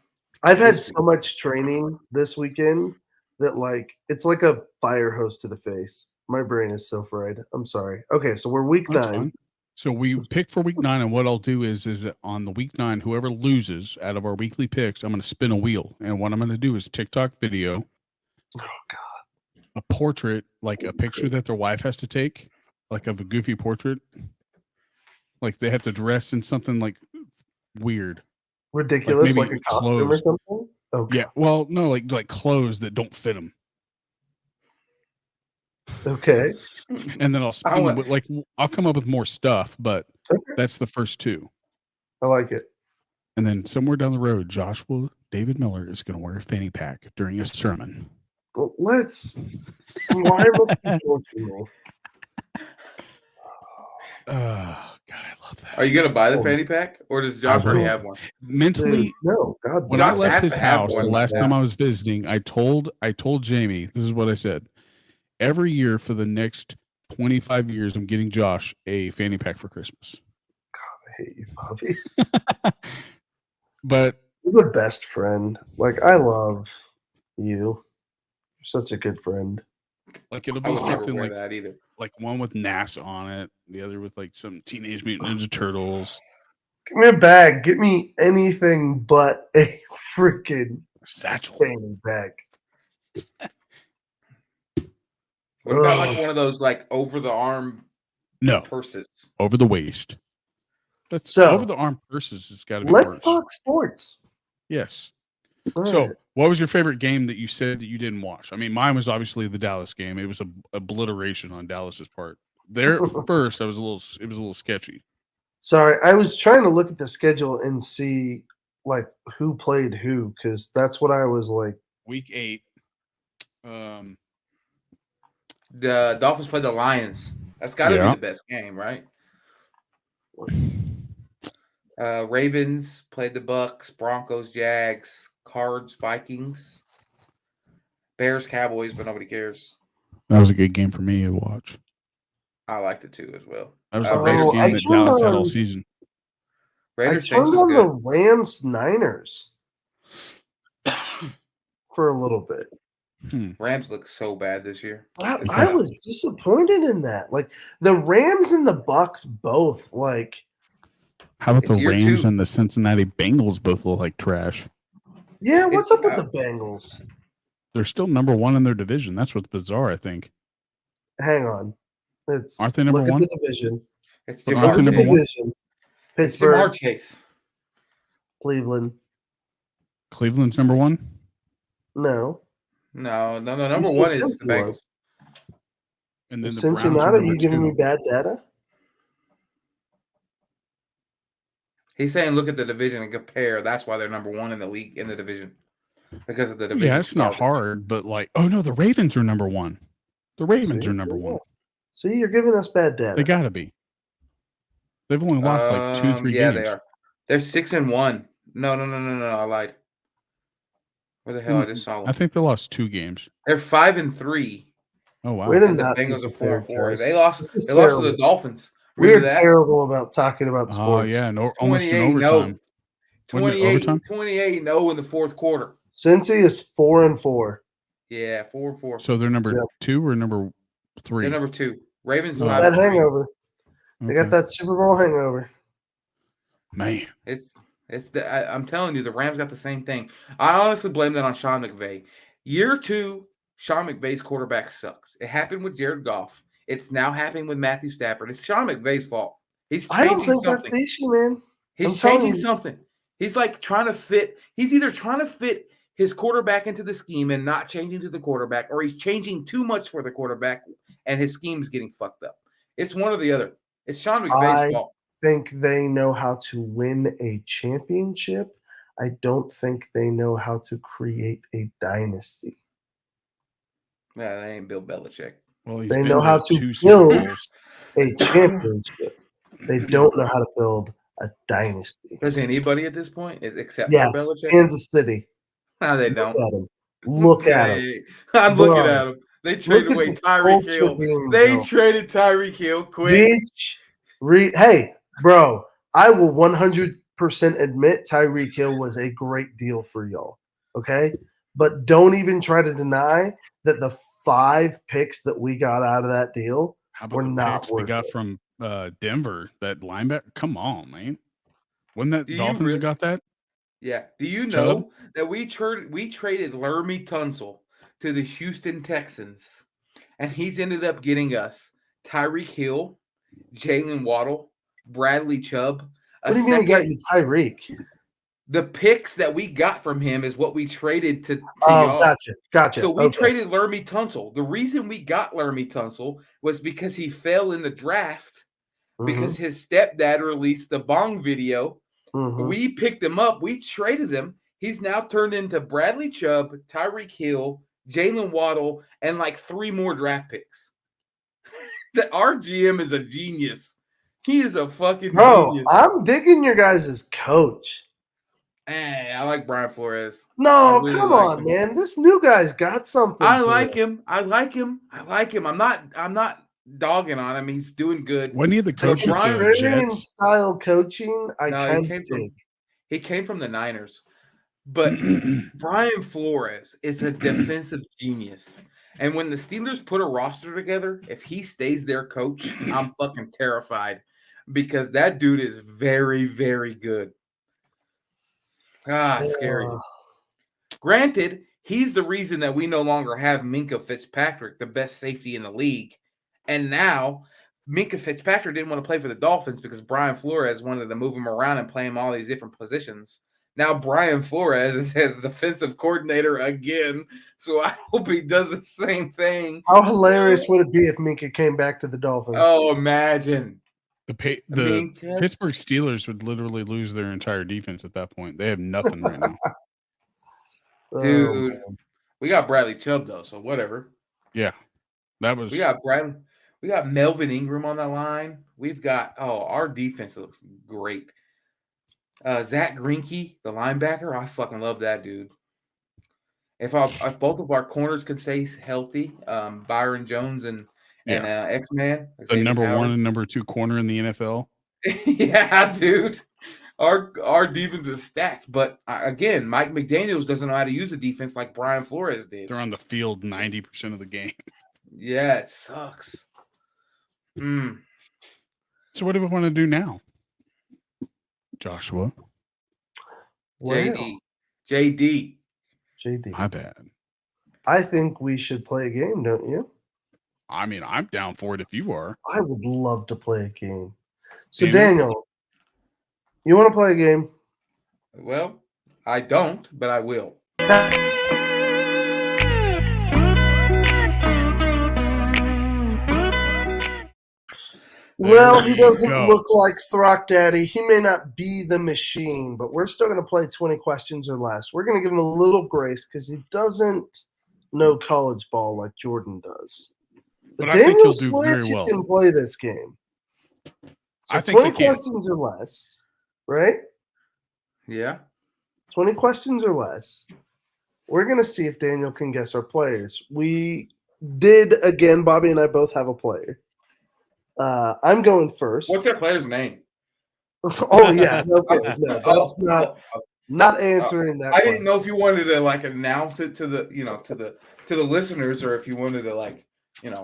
I've had this so much training this weekend that it's like a fire hose to the face. My brain is so fried. I'm sorry. Okay, so we're week That's 9. fine. So we pick for week 9, and what I'll do is that on the week 9, whoever loses out of our weekly picks, I'm going to spin a wheel, and what I'm going to do is TikTok video, Oh god. a portrait, like a picture that their wife has to take, like of a goofy portrait, like they have to dress in something like weird. Ridiculous, maybe like a costume or clothes. something. Oh Yeah, well, no, like clothes that don't fit them, Okay. and then I'll spin want- with, like I'll come up with more stuff, but Okay. that's the first 2. I like it. And then somewhere down the road, Joshua David Miller is going to wear a fanny pack during a sermon. Well, let's. Why must you torture me? Oh, God, I love that. Are you going to buy the Oh. fanny pack? Or does Josh I already will. have one? Mentally, Dude, no, God. when Josh I left has his to have house the one. last Yeah. time I was visiting, I told Jamie, this is what I said. Every year for the next 25 years, I'm getting Josh a fanny pack for Christmas. I hate you, Bobby. But You're the best friend. Like, I love you. You're such a good friend. like it'll I be would never something wear like that either. one with NASA on it, the other with like some Teenage Mutant Ninja Turtles, Give me a bag. Get me anything but a freaking satchel. fanny bag. What about Ugh. like one of those like over the arm No, purses? over the waist. That's So, over the arm purses. It's got to be Let's worse. talk sports. Yes. All So, right. what was your favorite game that you said that you didn't watch? I mean, mine was obviously the Dallas game. It was a obliteration on Dallas's part. There at first, it was a little sketchy. Sorry, I was trying to look at the schedule and see like who played who, because that's what I was like. Week 8. The Dolphins played the Lions. That's got to Yeah. be the best game, right? Ravens played the Bucks, Broncos, Jags, Cards, Vikings, Bears, Cowboys, but nobody cares. That was a good game for me to watch. I liked it too as well. That was the Raiders, best game I that turned Dallas had all on- season. Raiders I turned Saints was on good. the Rams Niners for a little bit. Rams look so bad this year. I was disappointed in that. Like the Rams and the Bucks both like. How about It's the year Rams 2. and the Cincinnati Bengals both look like trash? Yeah, what's It's- up with the Bengals? They're still number 1 in their division. That's what's bizarre, I think. Hang on. It's Aren't they number look 1? at the division. It's But Jamar aren't they Look at number the 1? division. It's Jamar Pittsburgh, Chase. Cleveland. Cleveland's number 1? No. No. Number said 1 is Cincy the Bengals. was. And then the Browns are Cincinnati, number you giving 2. me bad data? He's saying look at the division and compare. That's why they're number 1 in the league in the division. Because of the division. Yeah, it's not hard, but like, oh no, the Ravens are number 1. The Ravens See? are number 1. See, you're giving us bad data. They got to be. They've only lost like 2-3 yeah, games. they are. They're 6-1. No. I lied. Where the hell? I just saw them. I think they lost 2 games. They're 5-3. Oh wow. We're And the not Bengals are prepared, 4-4. guys. They lost. This is They lost to the terrible. Dolphins. We're Remember that? terrible about talking about Oh sports. yeah, no, almost in 28-0. overtime. Wasn't it overtime? 28-0 in the fourth quarter. Cincy is 4-4. Yeah, 4-4. So they're number Yeah. 2 or number 3? They're number 2. Ravens Oh. That 5-3. hangover. They got Okay. that Super Bowl hangover. Man. I'm telling you, the Rams got the same thing. I honestly blame that on Sean McVay. Year 2, Sean McVay's quarterback sucks. It happened with Jared Goff. It's now happening with Matthew Stafford. It's Sean McVay's fault. He's I don't changing think that's something. the issue, man. He's I'm telling changing you. something. He's like trying to fit. He's either trying to fit his quarterback into the scheme and not changing to the quarterback, or he's changing too much for the quarterback and his scheme's getting fucked up. It's one or the other. It's Sean McVay's fault. Think they know how to win a championship. I don't think they know how to create a dynasty. Yeah, they ain't Bill Belichick. Well, he's They been know how to to 2 Super build. Bowls. A championship. They don't know how to build a dynasty. Does anybody at this point except Yes, for Belichick? Kansas City. No, they Look don't. at him. Look at him. Okay. I'm looking Bro, at them. They traded at away the Tyreek culture Hill. being They built. traded Tyreek Hill quick. Hey, bro, I will 100% admit Tyreek Hill was a great deal for y'all. Okay? But don't even try to deny that the 5 picks that we got out of that deal How about were the not picks they worth got it. from Denver? That linebacker. Come on, man. Wasn't that Do you Dolphins really- that got that? Yeah. Do you Chubb? know that we traded Laramie Tunsil to the Houston Texans, and he's ended up getting us Tyreek Hill, Jalen Waddle, Bradley Chubb. What do you mean we got you Tyreek? The picks that we got from him is what we traded to Oh, y'all. gotcha. So we Okay. traded Laramie Tunsil. The reason we got Laramie Tunsil was because he fell in the draft because his stepdad released the Bong video. Mhm. We picked him up. We traded him. He's now turned into Bradley Chubb, Tyreek Hill, Jalen Waddle, and like 3 more draft picks. Our GM is a genius. He is a fucking Bro, genius. I'm digging your guys' coach. Hey, I like Brian Flores. No, I really come like on, him. man. This new guy's got something. I to like him. him. I like him. I'm not dogging on him. He's doing good. Wasn't he the coach So of Brian- the Contrarian Jets? style coaching, I No, kind he of came from dig. he came from the Niners. But Brian Flores is a defensive genius. And when the Steelers put a roster together, if he stays their coach, I'm fucking terrified because that dude is very, very good. Scary. Granted, he's the reason that we no longer have Minkah Fitzpatrick, the best safety in the league. And now Minkah Fitzpatrick didn't want to play for the Dolphins because Brian Flores wanted to move him around and play him all these different positions. Now Brian Flores is his defensive coordinator again. So I hope he does the same thing. How hilarious would it be if Minka came back to the Dolphins? Oh, imagine. The Minka. Pittsburgh Steelers would literally lose their entire defense at that point. They have nothing right now. Dude, we got Bradley Chubb though, so whatever. Yeah, that was. We got Bradley. We got Melvin Ingram on the line. We've got our defense looks great. Zach Greinke, the linebacker, I fucking love that dude. If both of our corners could stay healthy, Byron Jones and X-Man, the number one and number two corner in the NFL. Yeah, dude. Our defense is stacked, but again, Mike McDaniels doesn't know how to use the defense like Brian Flores did. They're on the field 90% of the game. Yeah, it sucks. So what do we want to do now, Joshua? JD. My bad. I think we should play a game, don't you? I mean, I'm down for it if you are. I would love to play a game. So, Daniel, you want to play a game? Well, I don't, but I will. Well, he doesn't look like Throckdaddy. He may not be the machine, but we're still going to play 20 questions or less. We're going to give him a little grace because he doesn't know college ball like Jordan does. But I think he'll do very well. He can play this game. So I think 20 questions or less, right? Yeah. 20 questions or less. We're going to see if Daniel can guess our players. We did, again, Bobby and I both have a player. I'm going first. What's that player's name? Oh yeah, no, that's not answering that. I didn't know if you wanted to like announce it to the to the listeners or if you wanted to like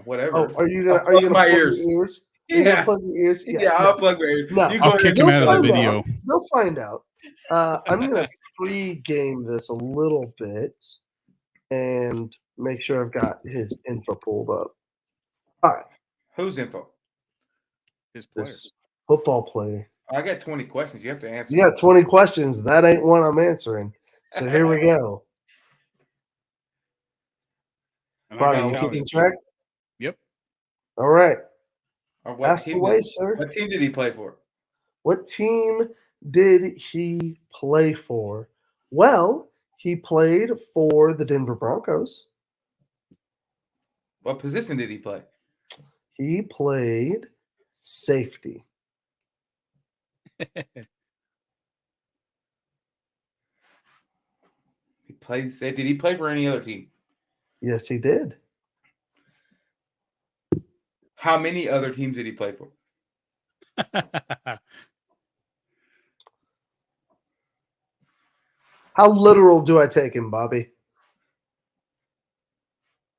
whatever. Oh, are you gonna plug my your ears? Yeah, plug your ears. Yeah, I'll plug my ears. No, I'll kick him out of the video. They'll find out. I'm gonna pre-game this a little bit and make sure I've got his info pulled up. All right. Whose info? His player. This football player. I got 20 questions. You have to answer. You got 20 questions. That ain't one I'm answering. So here we go. Bobby, you keeping track? Yep. All right. Ask away, sir. What team did he play for? What team did he play for? Well, he played for the Denver Broncos. What position did he play? He played safety. He played safety. Did he play for any other team? Yes, he did. How many other teams did he play for? How literal do I take him, Bobby?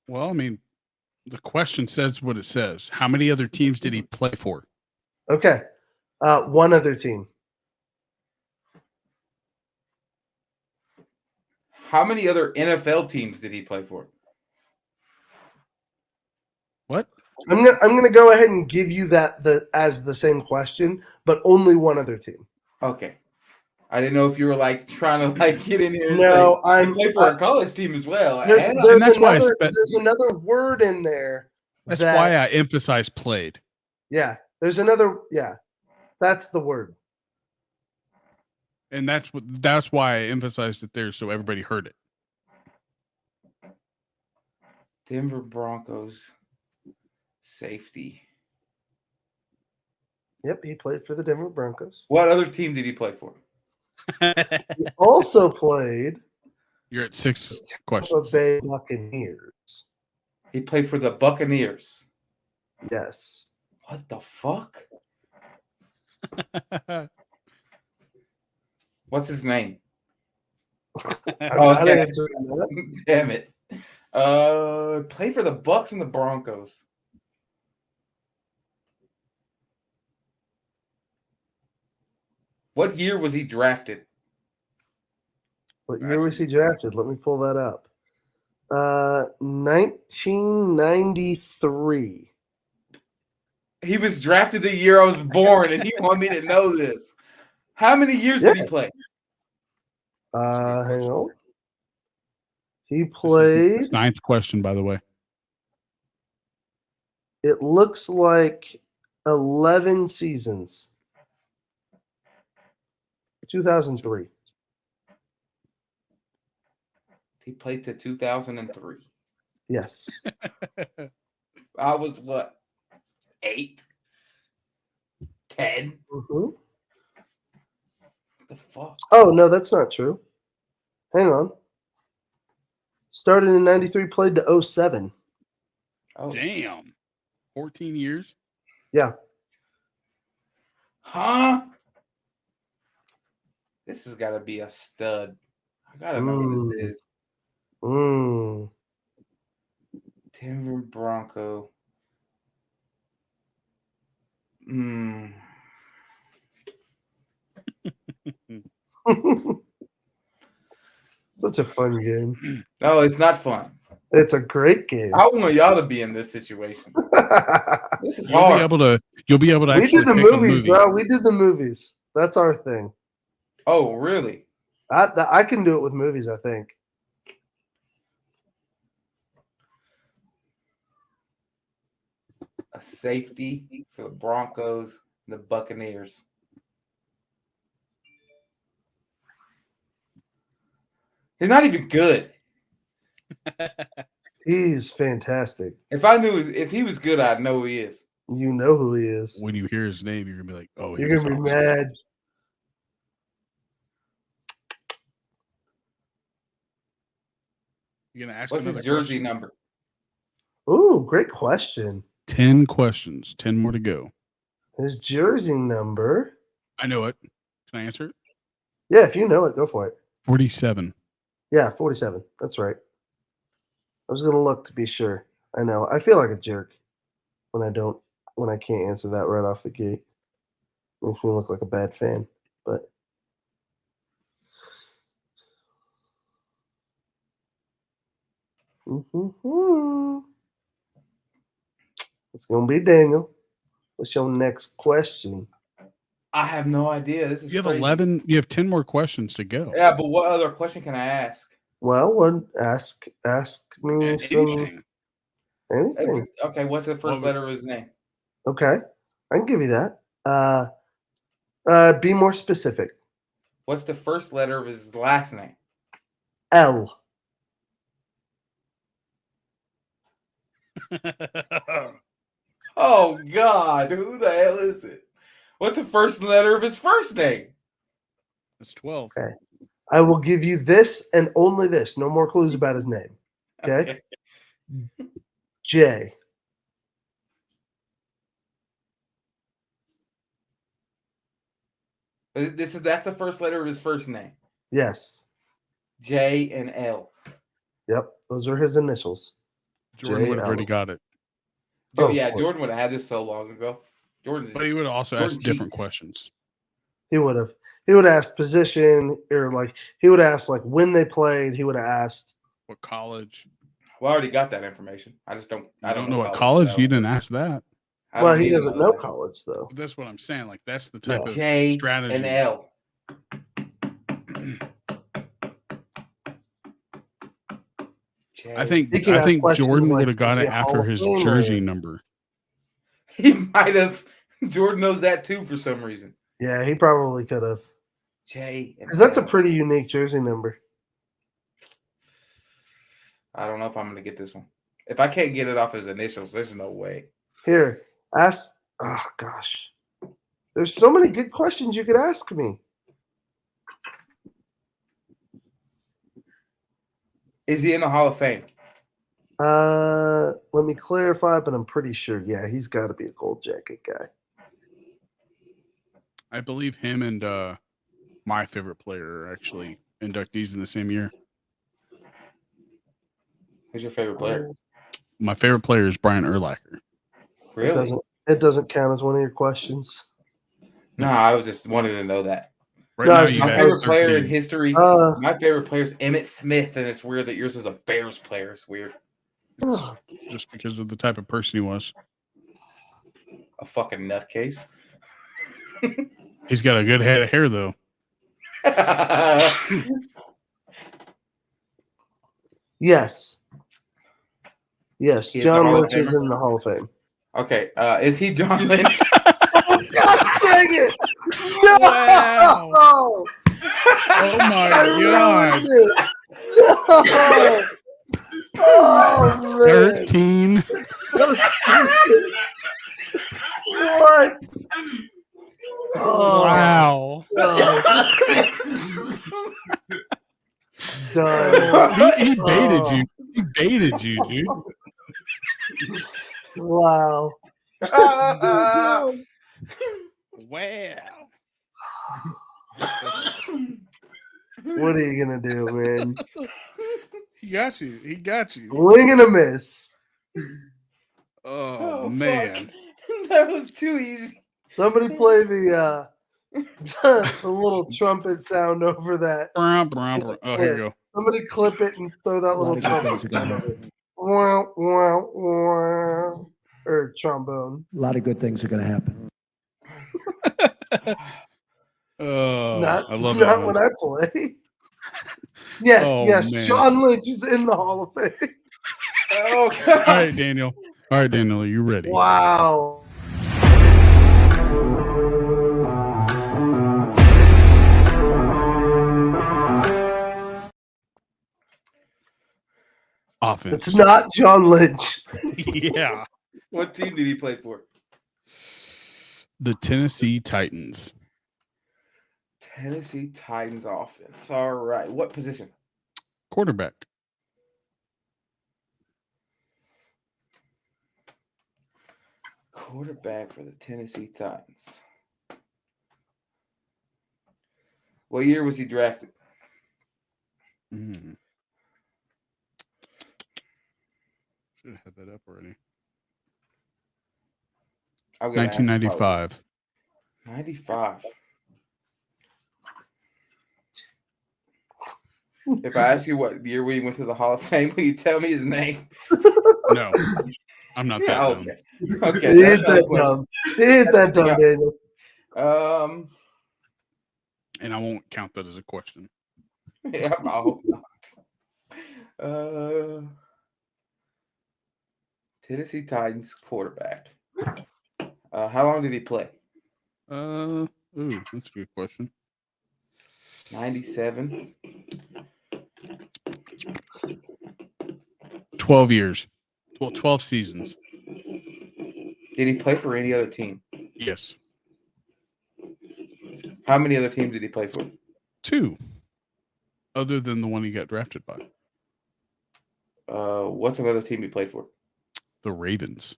Well, I mean, the question says what it says. How many other teams did he play for? Okay. One other team. How many other NFL teams did he play for? What? I'm gonna go ahead and give you that as the same question, but only one other team. Okay. I didn't know if you were like trying to like get in here. No, I play for a college team as well. There's another word in there. That's why I emphasize played. Yeah, there's another. Yeah, that's the word. And that's why I emphasized it there so everybody heard it. Denver Broncos safety. Yep, he played for the Denver Broncos. What other team did he play for? He also played. You're at 6 questions. The Bay Buccaneers. He played for the Buccaneers. Yes. What the fuck? What's his name? Okay. Damn it. Played for the Bucs and the Broncos. What year was he drafted? What year was he drafted? Let me pull that up. 1993. He was drafted the year I was born, and he wanted me to know this. How many years did he play? Hang on. He This is played. his 9th question, by the way. It looks like 11 seasons. 2003. He played to 2003. Yes. I was what? 8? 10? Mhm. The fuck? Oh, no, that's not true. Hang on. Started in 93, played to 07. Oh, Damn. 14 years? Yeah. huh? This has got to be a stud. I gotta know who this is. Mm. Denver Bronco. Hmm. Such a fun game. No, it's not fun. It's a great game. I want y'all to be in this situation. This is You'll hard. be able to We actually do the pick a movies, movie. bro. We do the movies. That's our thing. Oh, really? I can do it with movies, I think. A safety for the Broncos and the Buccaneers. He's not even good. He's fantastic. If he was good, I'd know who he is. You know who he is. When you hear his name, you're gonna be like, "Oh, he You're was gonna be awesome." mad. You gonna ask What's his another jersey question? number? Ooh, great question. 10 questions, 10 more to go. His jersey number. I know it. Can I answer it? Yeah, if you know it, go for it. 47. Yeah, 47. That's right. I was gonna look to be sure. I know. I feel like a jerk when I can't answer that right off the gate. Makes me look like a bad fan. But it's gonna be Daniel. What's your next question? I have no idea. This is You have crazy. 11. You have 10 more questions to go. Yeah, but what other question can I ask? Well, ask me Yeah, some anything. anything. Okay, what's the first Well, letter of his name? Okay, I can give you that. Be more specific. What's the first letter of his last name? L. Oh God, who the hell is it? What's the first letter of his first name? That's 12. Okay. I will give you this and only this. No more clues about his name. Okay. J. That's the first letter of his first name. Yes. J and L. Yep. Those are his initials. Jordan would have JL. already got it. Oh, Yeah, of course. Jordan would have had this so long ago. But he would have also Jordan asked different cheats. questions. He would have. He would have asked position, or like he would ask like when they played. He would have asked. What college? Well, I already got that information. I just don't. I don't know what college. college. You didn't ask that. I Well, don't he need to doesn't know that. college though. But that's what I'm saying. Like, that's the type of J strategy. and L. J. I think He can ask questions Jordan like, would have got is he it a after Hall of his Famer? jersey number. He might have. Jordan knows that too for some reason. Yeah, he probably could have. J and Because that's a L. pretty unique jersey number. I don't know if I'm going to get this one. If I can't get it off his initials, there's no way. Here, ask. Oh gosh, there's so many good questions you could ask me. Is he in the Hall of Fame? Let me clarify, but I'm pretty sure. Yeah, he's got to be a gold jacket guy. I believe him and my favorite player are actually inductees in the same year. Who's your favorite player? My favorite player is Brian Urlacher. Really? It doesn't count as one of your questions. No, I was just wanted to know that. Right No, now, it's you My just- have favorite player in 13. history. Uh, My favorite player is Emmitt Smith, and it's weird that yours is a Bears player. It's weird. It's just because of the type of person he was. A fucking nutcase. He's got a good head of hair, though. Yes. Yes, He is the John Hall of Lynch is Famer? in the Hall of Fame. Okay. Is he John Lynch? Oh, God dang it! No! Wow. Oh my I god. ruined it. No! Oh, man. 13. What? Oh, Wow. God. Done. He baited you. He baited you, dude. Wow. Wow. What are you gonna do, man? He got you. He got you. Wing and a miss. Oh, man. Fuck. That was too easy. Somebody play the the little trumpet sound over that. Oh, here you go. Somebody clip it and throw that A lot little of good things trumpet are gonna sound happen. over it. Wah, wah, wah. Or trombone. A lot of good things are gonna happen. Oh, Not, I love not that when one. I play. Yes, Oh, yes. man. John Lynch is in the Hall of Fame. Oh god. All right, Daniel. All right, Daniel, are you ready? Wow. Offense. It's not John Lynch. Yeah. What team did he play for? The Tennessee Titans. Tennessee Titans offense. All right. What position? Quarterback. Quarterback for the Tennessee Titans. What year was he drafted? Mm. Should have had that up already. I'm gonna ask you probably this. 1995. 95. If I ask you what year we went to the Hall of Fame, will you tell me his name? No, I'm not that Yeah, dumb. okay. Okay. He That's hit not a that question. dumb. He hit that dumb, Yeah. Daniel. And I won't count that as a question. Yeah, I hope not. Tennessee Titans quarterback. How long did he play? Ooh, that's a good question. 97. 12 years. Well, 12 seasons. Did he play for any other team? Yes. How many other teams did he play for? 2. Other than the one he got drafted by. What's another team he played for? The Ravens.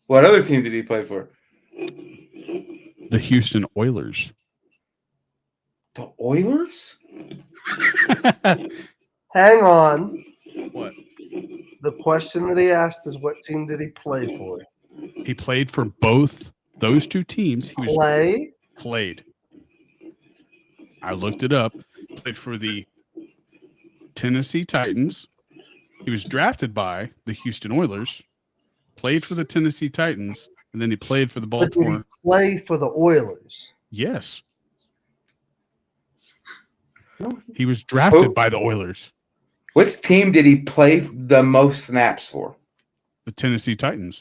What other team did he play for? The Houston Oilers. The Oilers? Hang on. What? The question that he asked is what team did he play for? He played for both those two teams. He was played. I looked it up. Played for the Tennessee Titans. He was drafted by the Houston Oilers. Played for the Tennessee Titans, and then he played for the But did he Baltimore. play for the Oilers? Yes. He was drafted Who? by the Oilers. Which team did he play the most snaps for? The Tennessee Titans.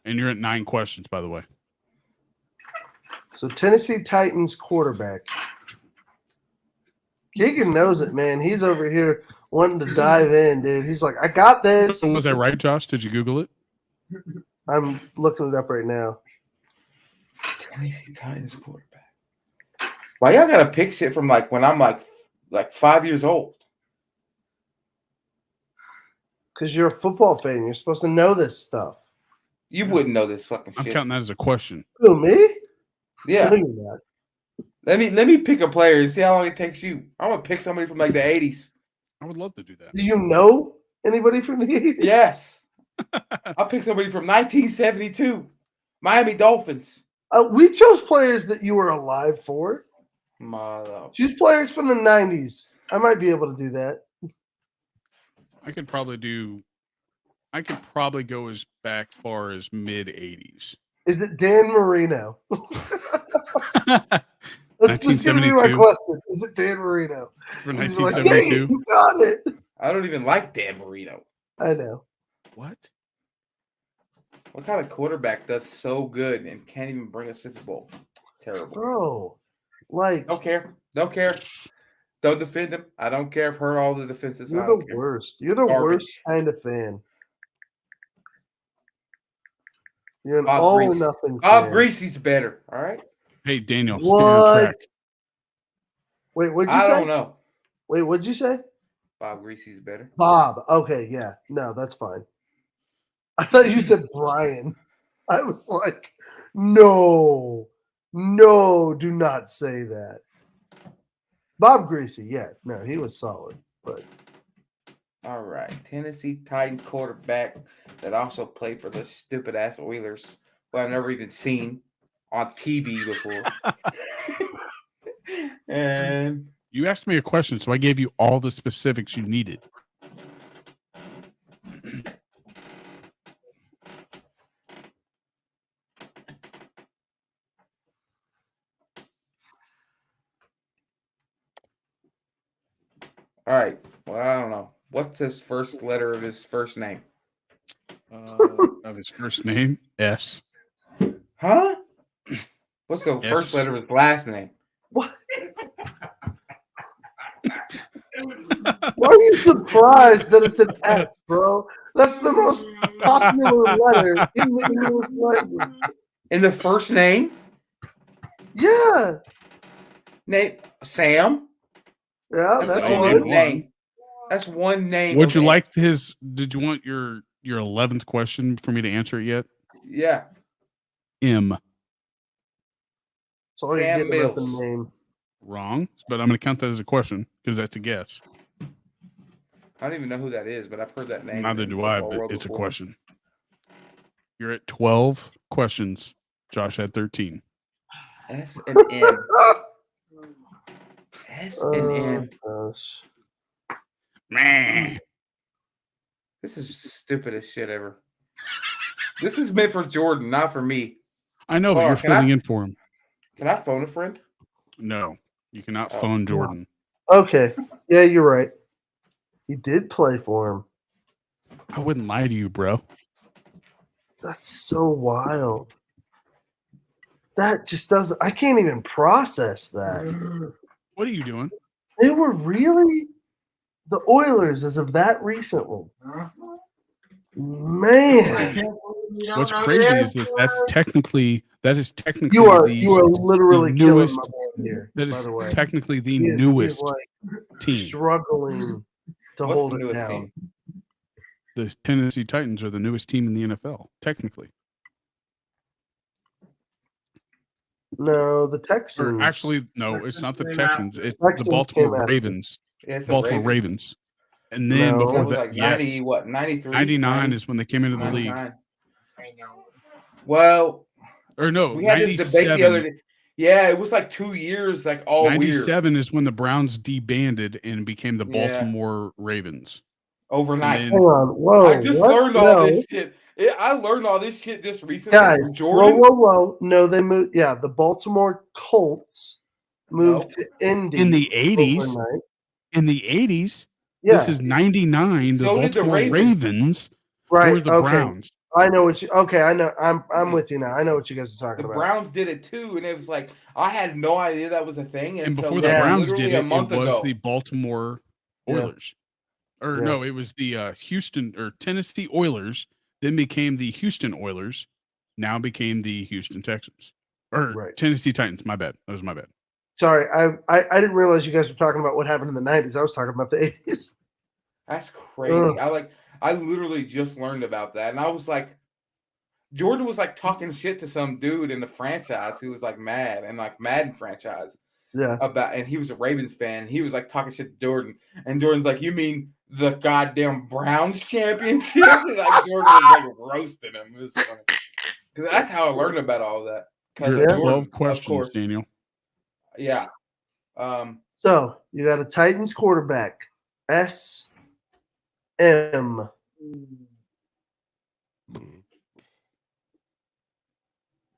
And you're at 9 questions, by the way. So Tennessee Titans quarterback. Keegan knows it, man. He's over here wanting to dive in, dude. He's like, I got this. Was I right, Josh? Did you Google it? I'm looking it up right now. Tennessee Titans quarterback. Why y'all gotta pick shit from like when I'm like 5 years old? Because you're a football fan. You're supposed to know this stuff. You wouldn't know this fucking I'm shit. counting that as a question. Who, me? Yeah. No, you're not. Let me pick a player and see how long it takes you. I'm gonna pick somebody from like the 80s. I would love to do that. Do you know anybody from the 80s? Yes. I'll pick somebody from 1972. Miami Dolphins. We chose players that you were alive for. Mother. Choose players from the 90s. I might be able to do that. I could probably do I could probably go as back far as mid 80s. Is it Dan Marino? That's just going to be my 1972 question. Is it Dan Marino? for He's like, dang it, 1972. you got it. I don't even like Dan Marino. I know. What? What kind of quarterback does so good and can't even bring a Super Bowl? Terrible. Bro, like, Don't care. Don't care. Don't defend him. I don't care. I've heard all the defenses. you're I don't the care. worst. You're the Garbage. worst kind of fan. You're an Bob all Grease. or nothing Bob fan. Greasy's better. All right. Hey, Daniel, stay on track. What? Wait, what'd you I say? don't know. Wait, what'd you say? Bob Greasy's better. Bob. Okay, yeah. No, that's fine. I thought you said Brian. I was like, no, do not say that. Bob Greasy, yeah. No, he was solid. But All right. Tennessee Titan quarterback that also played for the stupid ass Oilers, who I've never even seen on TV before. And You asked me a question, so I gave you all the specifics you needed. all right. Well, I don't know. What's his first letter of his first name? Of his first name, S. Huh? What's the Yes. first letter of his last name? what? Why are you surprised that it's an S, bro? That's the most popular letter in the English language. In the first name? Yeah. Name Sam? Yeah, That's that's the only only one. name. That's one name. Would of you it. like his? Did you want your 11th question for me to answer it yet? Yeah. M. That's all you're Sam getting about the Mills. name. Wrong, but I'm going to count that as a question because that's a guess. I don't even know who that is, but I've heard that name. Neither in do the I, football but world it's a before. question. You're at 12 questions. Josh had 13. S and M. S and M. Gosh. Meh. This is stupid as shit ever. This is meant for Jordan, not for me. I know, but Hold you're on, can I- filling in for him. Can I phone a friend? No, you cannot Oh, phone Jordan. Okay. Yeah, you're right. He did play for him. I wouldn't lie to you, bro. That's so wild. That just doesn't. I can't even process that. What are you doing? They were really the Oilers as of that recently. Man, What's crazy is that is technically you are the literally killing newest. my boy here. That by is the way, technically the He is newest like team. struggling to What's hold the it newest down. team? The Tennessee Titans are the newest team in the NFL, technically. No, the Texans. Or actually, no, it's not the Texans Texans. came It's Texans the Baltimore came after. Ravens. Yeah, it's the Baltimore Ravens. And then No. That before was that, like yes, 90, what, 93? 99 is when they came into the league. 99. I know. Well, Or no, we had this debate the other 97. day. Yeah, it was like 2 years, like all weird. 97 is when the Browns debanded and became the Yeah. Baltimore Ravens. Overnight. And Hang on. Whoa. I just what? learned all No. this shit. I learned all this shit just recently. Guys, from Jordan. whoa. No, they moved. Yeah, the Baltimore Colts moved to Indy in the 80s, overnight. Yeah, this is 99. So the did the Baltimore Ravens. Ravens right. were the okay. Browns. I know what you. Okay, I know. I'm with you now. I know what you guys are The talking about. Browns did it too, and it was like I had no idea that was a thing. And until before the Yeah. Browns literally did a it, month it was ago. the Baltimore Yeah. Oilers. Or Yeah. no, it was the Houston or Tennessee Oilers, then became the Houston Oilers, now became the Houston Texans. Or Right. Tennessee Titans. My bad. That was my bad. Sorry, I didn't realize you guys were talking about what happened in the 90s. I was talking about the 80s. That's crazy. Ugh. I literally just learned about that, and I was like, Jordan was like talking shit to some dude in the franchise who was like mad and like Madden franchise Yeah. about, and he was a Ravens fan. He was like talking shit to Jordan, and Jordan's like, "You mean the goddamn Browns championship?" Like Jordan was like roasting him. It was funny. 'Cause that's how I learned about all that. Because You're of at Jordan, 12 of questions, course. Daniel. Yeah. So you got a Titans quarterback, SM.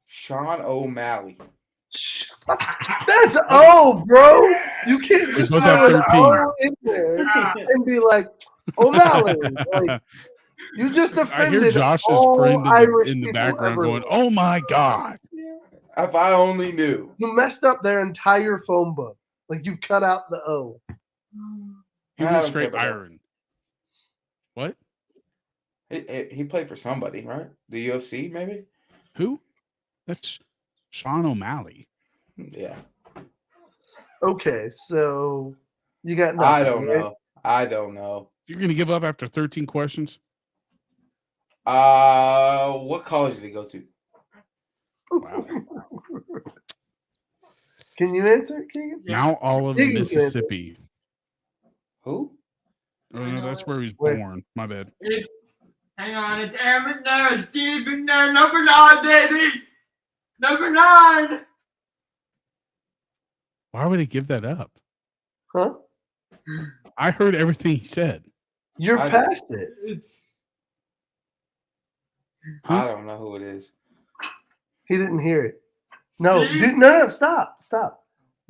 Sean O'Malley. That's bro. You can't They just both throw have an 13. O in there and be like O'Malley. Like, you just I hear offended Josh's all friend Irish in the people background everywhere. going, "Oh my god!" If I only knew. You messed up their entire phone book. Like you've cut out the O. He I went don't straight care about that. iron. What? He played for somebody, right? The UFC, maybe? Who? That's Sean O'Malley. Yeah. Okay, so you got nothing. I don't right? know. I don't know. You're gonna give up after 13 questions? What college did he go to? Wow. Can you answer, Keegan? Mount Olive, Keegan can answer. Mississippi. Who? Oh no, that's where he was Wait. born. My bad. Hang on, it's Aaron McNair, Steve McNair, number 9, baby! Number 9! Why would he give that up? Huh? I heard everything he said. You're I- past it. It's I don't know who it is. He didn't hear it. No, Steve? no, stop.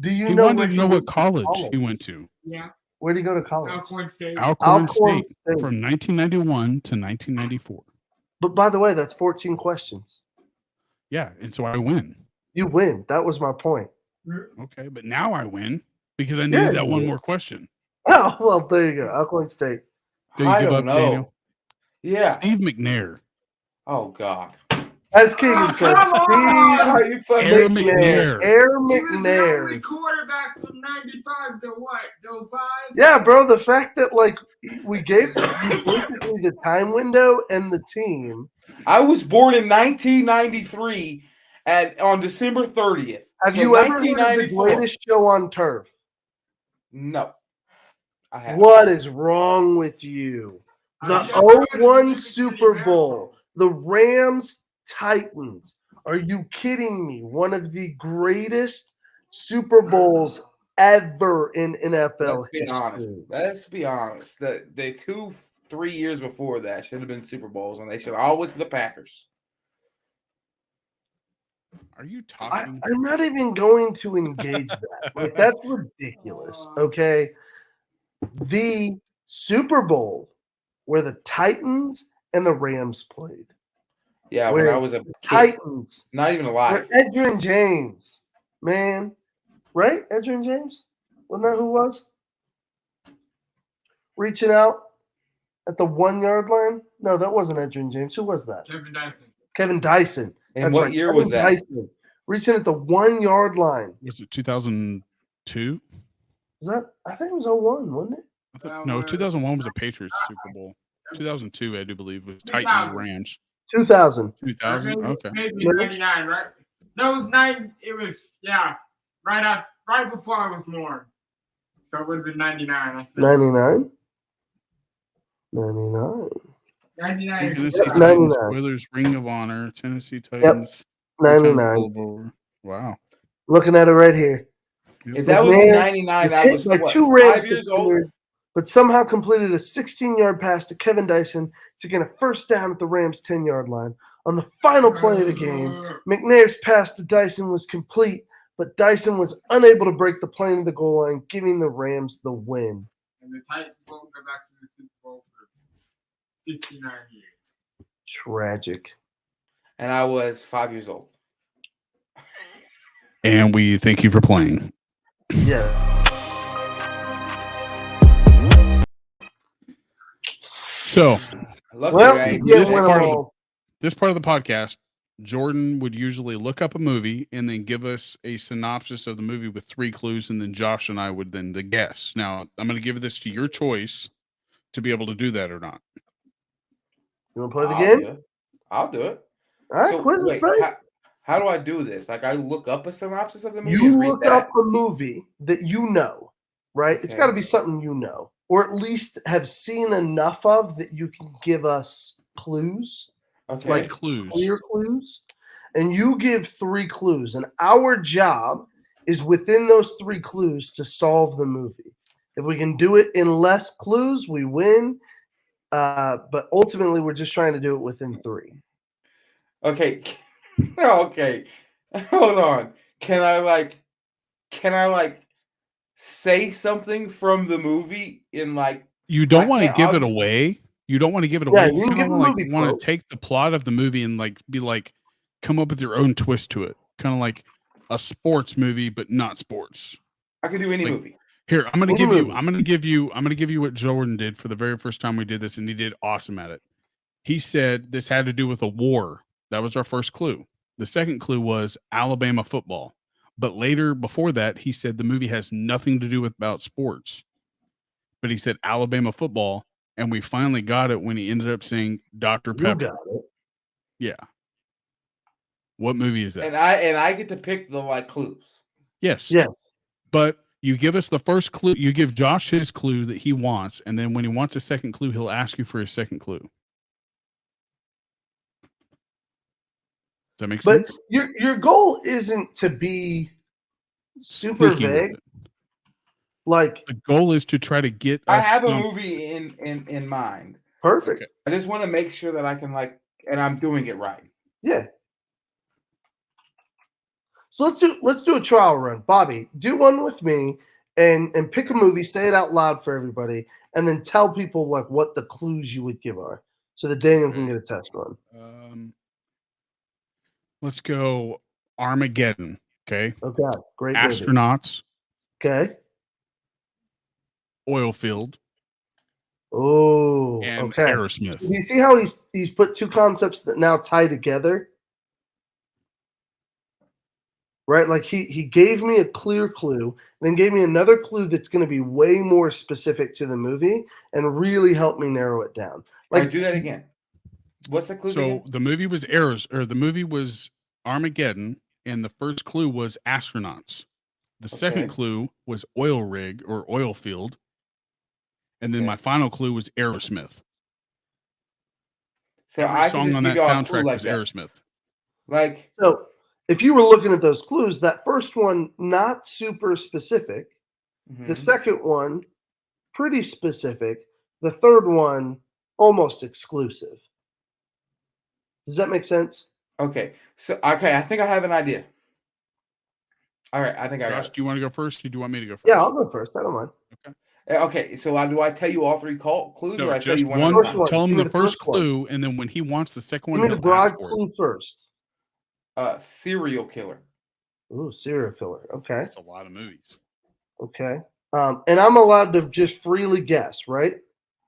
Do you He know wanted where to know went what to college he went to. yeah, Where did he go to college? Alcorn State. Alcorn Alcorn State State. from 1991 to 1994. But by the way, that's 14 questions. Yeah, and so I win. You win. That was my point. Okay, but now I win because I Yeah, needed that you one win. more question. Oh, well, there you go. Alcorn State. Do you I give don't up, know. Daniel? Yeah. Steve McNair. Oh God. As Keegan said, come on! Steve Are you fucking Aaron McNair. McNair. Aaron He was the only McNair. quarterback from 95 to what? To 05? Yeah, bro, the fact that, like, we gave you basically the time window and the team. I was born in 1993 on December 30th. Have So you ever heard of the 1994. greatest show on turf? No. I haven't. What is wrong with you? The I never heard of 01 the Super Mississippi Bowl, the Rams Titans. Are you kidding me? One of the greatest Super Bowls ever in NFL Let's be history. honest. Let's be honest. The 2-3 years before that should have been Super Bowls, and they should all went to the Packers. Are you talking? I'm not even going to engage that. Like, that's ridiculous. Okay. The Super Bowl where the Titans and the Rams played. Yeah, Where when I was a kid, Titans. not even Where alive. Edgerrin James. Man. Right? Edgerrin James? Wasn't that who it was? Reaching out at the 1 yard line? No, that wasn't Edgerrin James. Who was that? Kevin Dyson. Kevin Dyson. And That's what right. year Kevin was that? Dyson. Reaching at the 1 yard line. Was it 2002? Was that? I think it was 01, wasn't it? No, 2001 was a Patriots Super Bowl. 2002, I do believe, was 2000. Titans Rams. 2000. 2000. Maybe, Okay. maybe 99, right? No, it was 9. It was, yeah, right before I was born. So it would have been 99. I think. 99? 99. 99. Tennessee Yep, Titans, 99. Oilers, Ring of Honor, Tennessee Titans. 99. Wow. Looking at it right here. If that was McNair in 99, I hit was by what, 2 Rams 5 years old? defenders, but somehow completed a 16-yard pass to Kevin Dyson to get a first down at the Rams' 10-yard line. On the final play of the game, McNair's pass to Dyson was complete, but Dyson was unable to break the plane of the goal line, giving the Rams the win. And the Titans won't go back to the Super Bowl for 59 years. Tragic. And I was 5 years old. And we thank you for playing. Yeah. So, Luckily, Well, I you ain't can't this win part them of all. this part of the podcast, Jordan would usually look up a movie and then give us a synopsis of the movie with 3 clues, and then Josh and I would then guess. Now, I'm going to give this to your choice to be able to do that or not. You want to play the I'll game? do it. I'll do it. All right, So, quit wait, it, how do I do this? Like, I look up a synopsis of the movie You and read look that? up a movie that you know, right? It's Okay. got to be something you know, or at least have seen enough of that you can give us clues, Okay. like Clues. clear clues. And you give 3 clues, and our job is within those 3 clues to solve the movie. If we can do it in less clues, we win. But ultimately, we're just trying to do it within 3. Okay. Okay. Hold on. Can I say something from the movie in like You don't I want to can't give it obviously away. You don't want to give it Yeah, away. you You can kind give of a like movie want quote. to take the plot of the movie and like be like come up with your own twist to it. Kind of like a sports movie, but not sports. I can do any Like, movie. Here, I'm gonna Any give you. movie. I'm gonna give you what Jordan did for the very first time we did this, and he did awesome at it. He said this had to do with a war. That was our first clue. The second clue was Alabama football. But later, before that, he said the movie has nothing to do with about sports. But he said Alabama football, and we finally got it when he ended up saying Dr. You Pepper. got it. Yeah. What movie is that? And I get to pick the like clues. Yes. Yeah. But you give us the first clue. You give Josh his clue that he wants, and then when he wants a second clue, he'll ask you for his second clue. Does that make But sense? your goal isn't to be super Sneaky with vague. it. Like, The goal is to try to get I us have a stumped. movie in mind. perfect. Okay. I just want to make sure that I can like, and I'm doing it right. Yeah. So let's do a trial run. Bobby, do one with me and pick a movie, say it out loud for everybody, and then tell people like what the clues you would give are. So that Daniel can get a test run. Let's go Armageddon. Okay. Okay. Great movie. Astronauts, Okay. oil field, Oh, and okay. Aerosmith. Do you see how he's put two concepts that now tie together? Right? Like he gave me a clear clue, then gave me another clue that's going to be way more specific to the movie and really help me narrow it down. Like, Like, do that again. What's the clue? So again? the movie was the movie was Armageddon, and the first clue was astronauts. The second Okay. clue was oil rig or oil field, and then Okay. my final clue was Aerosmith. So Every I can song just on give that y'all a clue soundtrack like was that. Aerosmith. Like, so if you were looking at those clues, that first one, not super specific. The mhm. second one, pretty specific. The third one, almost exclusive. Does that make sense? Okay. So okay, I think I have an idea. All right, I think I got Josh, it. do you want to go first? Or do you want me to go first? Yeah, I'll go first. I don't mind. Okay, so do I tell you all three clues, or No, I tell just you one? one. At a First time? one. Tell him Give me the the first first one. clue, and then when he wants the second one, Give me the he'll ask broad for it. clue first. Serial killer. Ooh, serial killer. Okay. That's a lot of movies. Okay. And I'm allowed to just freely guess, right?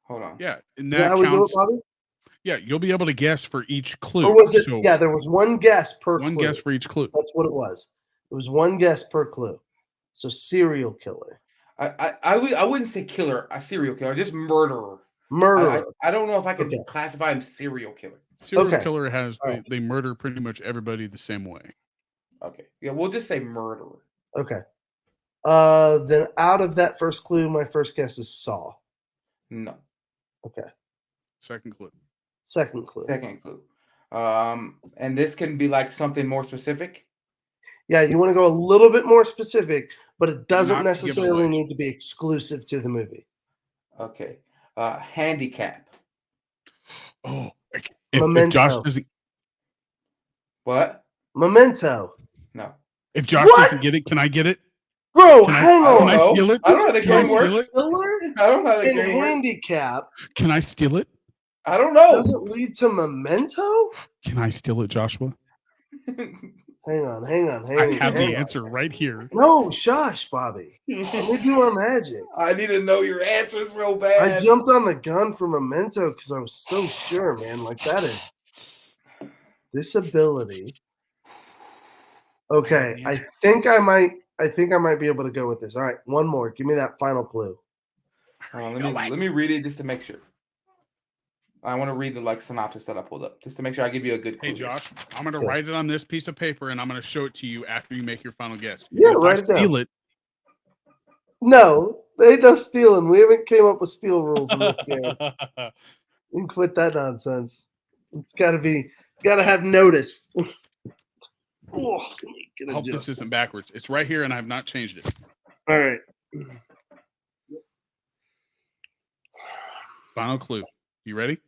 Hold on. Yeah, and Is that that how we do it, counts. Bobby? Yeah, you'll be able to guess for each clue. Or was it? So Yeah, there was one guess per one clue. guess for each clue. That's what it was. It was one guess per clue. So serial killer, I wouldn't say killer, a serial killer, just murderer. murderer. I don't know if I can Okay. classify him serial killer. Serial Okay. killer has All right. they murder pretty much everybody the same way. Okay. Yeah, we'll just say murderer. Okay. Then out of that first clue, my first guess is Saw. No. Okay. Second clue. Second clue. Second clue. And this can be like something more specific. Yeah, you want to go a little bit more specific, but it doesn't Not to give it necessarily away. need to be exclusive to the movie. Okay. Handicap. Oh, if Josh Memento. doesn't What? Memento. No. if Josh What? doesn't get it, can I get it? Bro, Can I- hang I don't Can I on. know. steal it? I don't know how the Can I game steal works. it? Killer I don't know how the and game works. handicap Can I steal it? I don't know. doesn't lead to Memento? Can I steal it, Joshua? Hang on. I have the answer right here. No, shush, Bobby. Let me do our magic. I need to know your answer so I bad. jumped on the gun for Memento because I was so sure, man. Like that is disability. Okay, I think I might be able to go with this. All right, one more. Give me that final clue. Hold on, let me read it just to make sure. I want to read the synopsis that I pulled up just to make sure I give you a good clue. Hey Josh, I'm gonna Yeah. write it on this piece of paper and I'm gonna show it to you after you make your final guess. Yeah, if write I it down. steal it, No, there ain't no stealing. We haven't came up with steal rules in this game. You can quit that nonsense. It's gotta have notice. Oh, let me get I hope this adjusted. isn't backwards. It's right here and I have not changed it. All right. Final clue. You ready?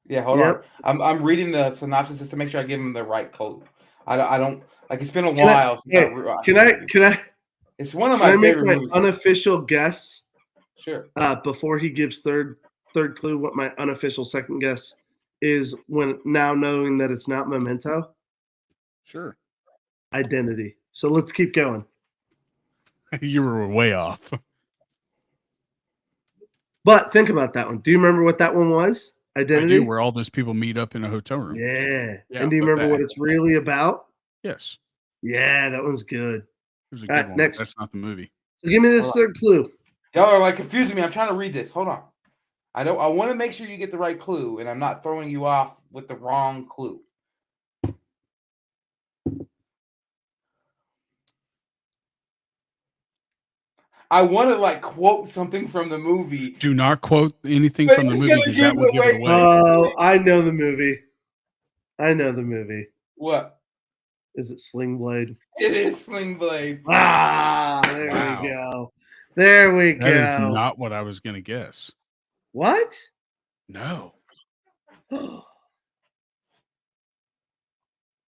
Yeah, hold Yep. on. I'm reading the synopsis just to make sure I give him the right clue. I don't like. It's been a Can I- while since hey, watched Can the I movie. can I It's one of can my I make favorite my movies. unofficial guess Sure. before he gives third clue? What my unofficial second guess is, when now knowing that it's not Memento, Sure. Identity. So let's keep going. You were way off. But think about that one. Do you remember what that one was? I Identity. do, where all those people meet up in a hotel room. Yeah. Yeah, And do you but remember what that- it's really about? Yes. Yeah, that one's good. It was a All good right, one. next. That's not the movie. So give me this Hold third clue. Y'all are like confusing me. I'm trying to read this. Hold on. I want to make sure you get the right clue, and I'm not throwing you off with the wrong clue. I want to like quote something from the movie. Do not quote anything But from the it's movie gonna because give that would it give it away. away. Oh, I know the movie. I know the movie. What? Is it Sling Blade? It is Sling Blade. Ah, there Wow. we go. There we That is go. not what I was going to guess. What? No.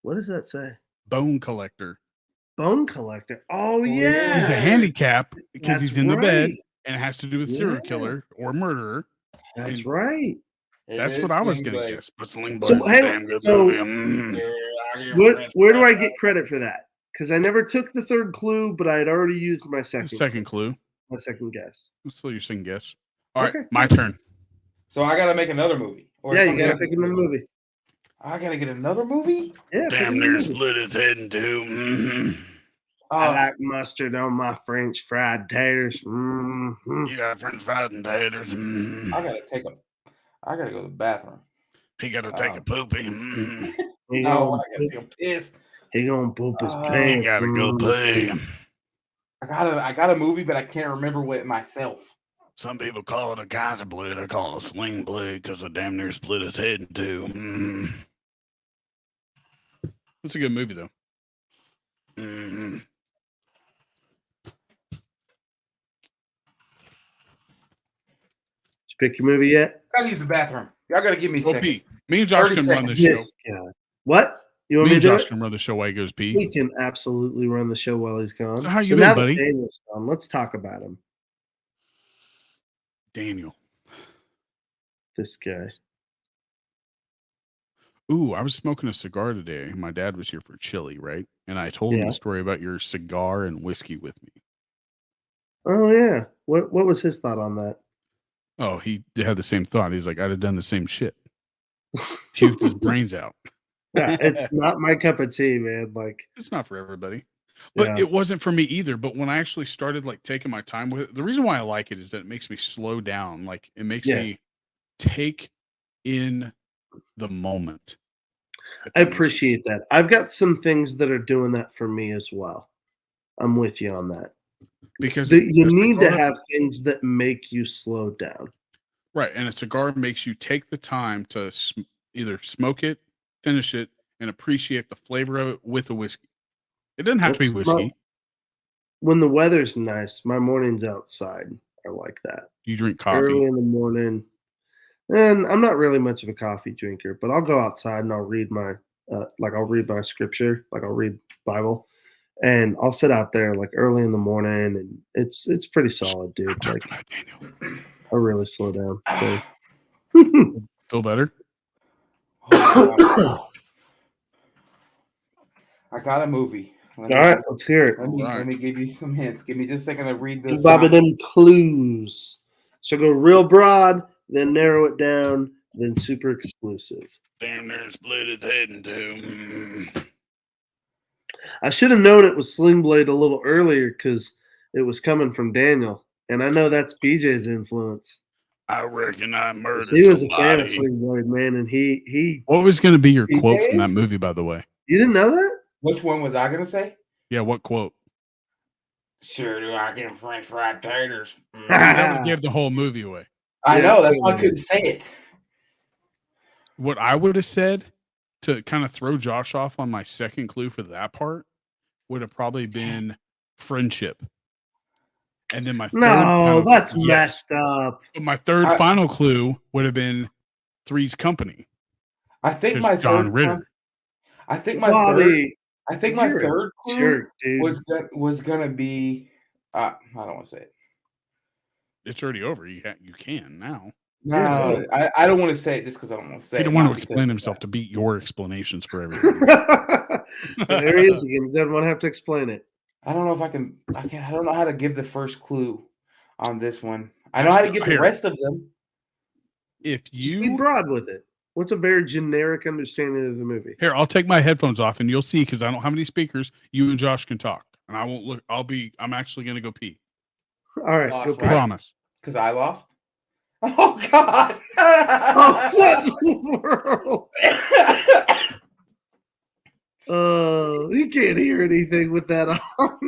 What does that say? Bone collector. Bone collector. Oh, yeah. yeah. He's a handicap because That's he's in the bed, right. and it has to do with serial Yeah. killer or murderer. That's And right. That's what I was going to guess. But Sling So, Blade is a hang damn on. good So- movie. Where do I get credit for that? Because I never took the third clue, but I had already used my Second clue. my second guess. Still your second guess. All right, Okay. my turn. So I gotta make another movie. Or Yeah, you somebody gotta else pick can another do it. movie. I gotta get another movie. Yeah, pick Damn another near movie. split his head in two. Mhm. I like mustard on my French fried taters. Mm-hmm. You got French fries and taters. Mhm. I gotta go to the bathroom. He got to take a poopy. Mhm. He No, gonna I gotta feel pissed. he gonna poop his Oh. He pants. got to go pee. I got a movie, but I can't remember what myself. Some people call it a Kaiser blade. I call it a sling blade because I damn near split his head in two. Mhm. It's a good movie, though. Mhm. Did you pick your movie yet? I gotta use the bathroom. Y'all gotta give me a Go second. pee. Me and Josh 30 can run the show. Yes, God. What? You want Me me and to do Josh it? can run the show while he goes pee. We can absolutely run the show while he's gone. So how you been, now buddy? that Daniel's gone, let's talk about him. Daniel. This guy. Ooh, I was smoking a cigar today. My dad was here for chili, right? And I told him Yeah. the story about your cigar and whiskey with me. Oh yeah. What was his thought on that? Oh, he had the same thought. He's like, I'd have done the same shit. Puked his brains out. Yeah, it's not my cup of tea, man. Like, It's not for everybody. But yeah. it wasn't for me either. But when I actually started like taking my time with it, the reason why I like it is that it makes me slow down. Like it makes Yeah. me take in the moment. if I that makes sense. appreciate that. I've got some things that are doing that for me as well. I'm with you on that. Because You a need to cigar- have things that make you slow down. right, and a cigar makes you take the time to either smoke it, finish it, and appreciate the flavor of it with a whiskey. It doesn't have to be That's whiskey. When the weather's nice, my mornings outside are like that. You drink Early coffee. in the morning. And I'm not really much of a coffee drinker, but I'll go outside and I'll read my I'll read my scripture, like I'll read Bible, and I'll sit out there like early in the morning, and it's pretty solid, I'm dude. talking Like about Daniel. I really slow down. So. Feel better? I got a movie. All right, let's hear it. Let me give you some hints. Give me just a second to read the Bobby them clues. So go real broad, then narrow it down, then super exclusive. Damn near split his head in two. Mm. I should have known it was Sling Blade a little earlier because it was coming from Daniel, and I know that's BJ's influence. I reckon I murdered He was a fan of somebody. Sling Blade, man, and he. What was going to be your quote from that BJ's? movie, by the way? You didn't know that? Which one was I gonna say? Yeah, what quote? Sure do I get French fried taters. That would give the whole movie away. I Yeah, know, that's why I totally. couldn't say it. What I would have said to kind of throw Josh off on my second clue for that part would have probably been friendship. And then my third No, final- that's yes. messed up. My third final clue would have been Three's Company. I think There's my John third Ritter. one- I think my Bobby, you're a third clue jerk, dude. was gonna be. I don't want to say it. It's already over. You can now. No, I don't want to say it just because I don't want to say He it. don't want to not because explain of himself that. to beat your explanations for everything. There he is again. He doesn't want to have to explain it. I don't know if I can. I don't know how to give the first clue on this one. I know how to get the Here. rest of them. If Just be you broad with it. What's a very generic understanding of the movie? here, I'll take my headphones off and you'll see because I don't have any speakers. You and Josh can talk, and I won't look. I'm actually gonna go pee. All right, Lost, go right? pee. Promise. Because I lost. Oh God! Oh, what in the world? You can't hear anything with that on.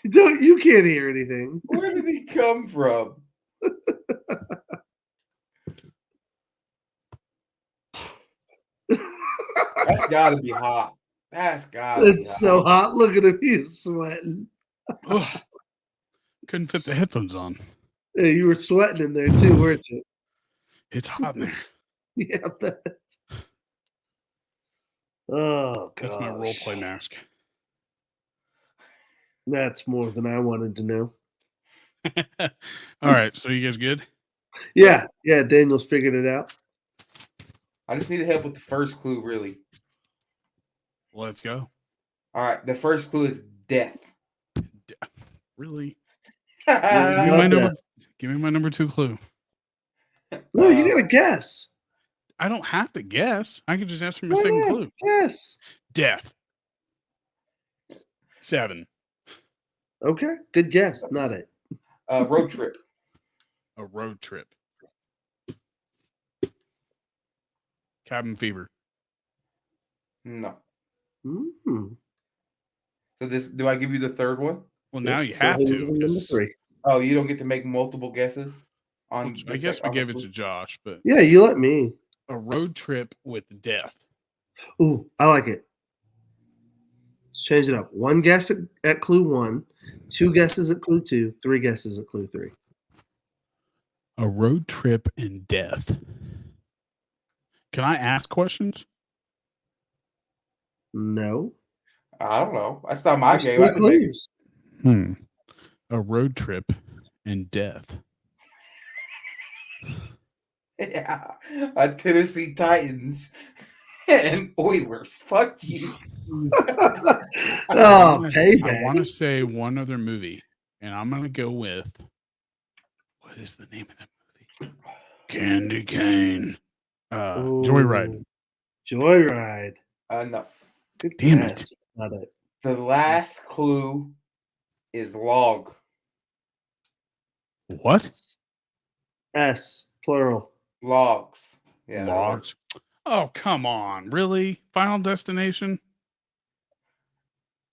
You can't hear anything. Where did he come from? That's got to be hot. That's got to be It's so hot. Look at him. He's sweating. Ugh. Couldn't fit the headphones on. Hey, you were sweating in there too, weren't you? It's hot in there. Yeah, I bet. Oh, God. That's my role play mask. That's more than I wanted to know. All right, so you guys good? Yeah, Daniel's figured it out. I just need help with the first clue, really. Let's go. All right, the first clue is death. Really? Love Give me my number 2 clue. No, you gotta guess. I don't have to guess. I can just ask for my Why second not? clue. Guess. Death. 7. Okay, good guess. Not it. Road trip. A road trip. Cabin fever. No. Mm. So this, do I give you the third one? Well, now you Go have ahead to. and number 'cause- 3. Oh, you don't get to make multiple guesses on. I guess we gave it to Josh, but Yeah, you let me. a road trip with death. Ooh, I like it. Let's change it up. 1 guess at clue 1, 2 guesses at clue 2, 3 guesses at clue 3. A road trip and death. Can I ask questions? No. I don't know. That's not my There's game. 3 I can make it. clues. A road trip and death. Yeah, Tennessee Titans and Oilers. Fuck you. Oh, I payback. want to say one other movie, and I'm going to go with what is the name of that movie? Candy Cane. Joyride. Ooh, Joyride. No. Good Damn guess. it. Not it. The last clue is log. What? S, plural. Logs. Yeah. Logs. Oh, come on. Really? Final Destination?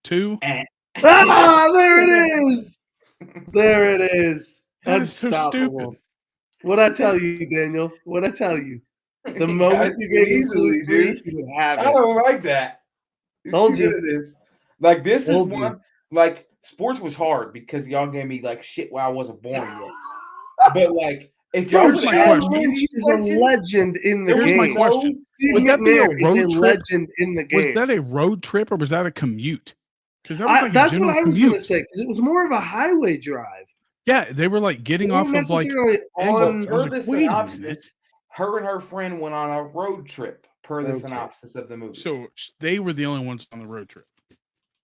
2? Ah, there it is. There it is. That is so Unstoppable. stupid. What'd I tell you, Daniel? What'd I tell you? The Yeah, moment you gave me easily, clue 3, dude. you would have I it. don't like that. He's Told too you. good at this. Like this is Told you. one. Like sports was hard because y'all gave me like shit while I wasn't born yet. But like if y'all Here's would my have Chad question. Lynch is a legend in the Here's game. my question. Steve Would that be a McNair is road trip? legend in the game. Was that a road trip or was that a commute? Because that was like a That's general what I was commute. going to say, because it was more of a highway drive. Yeah, they were like getting It off wasn't of like necessarily on. I was per like, the wait a synopsis, minute. her and her friend went on a road trip. Per the Okay. synopsis of the movie. So they were the only ones on the road trip.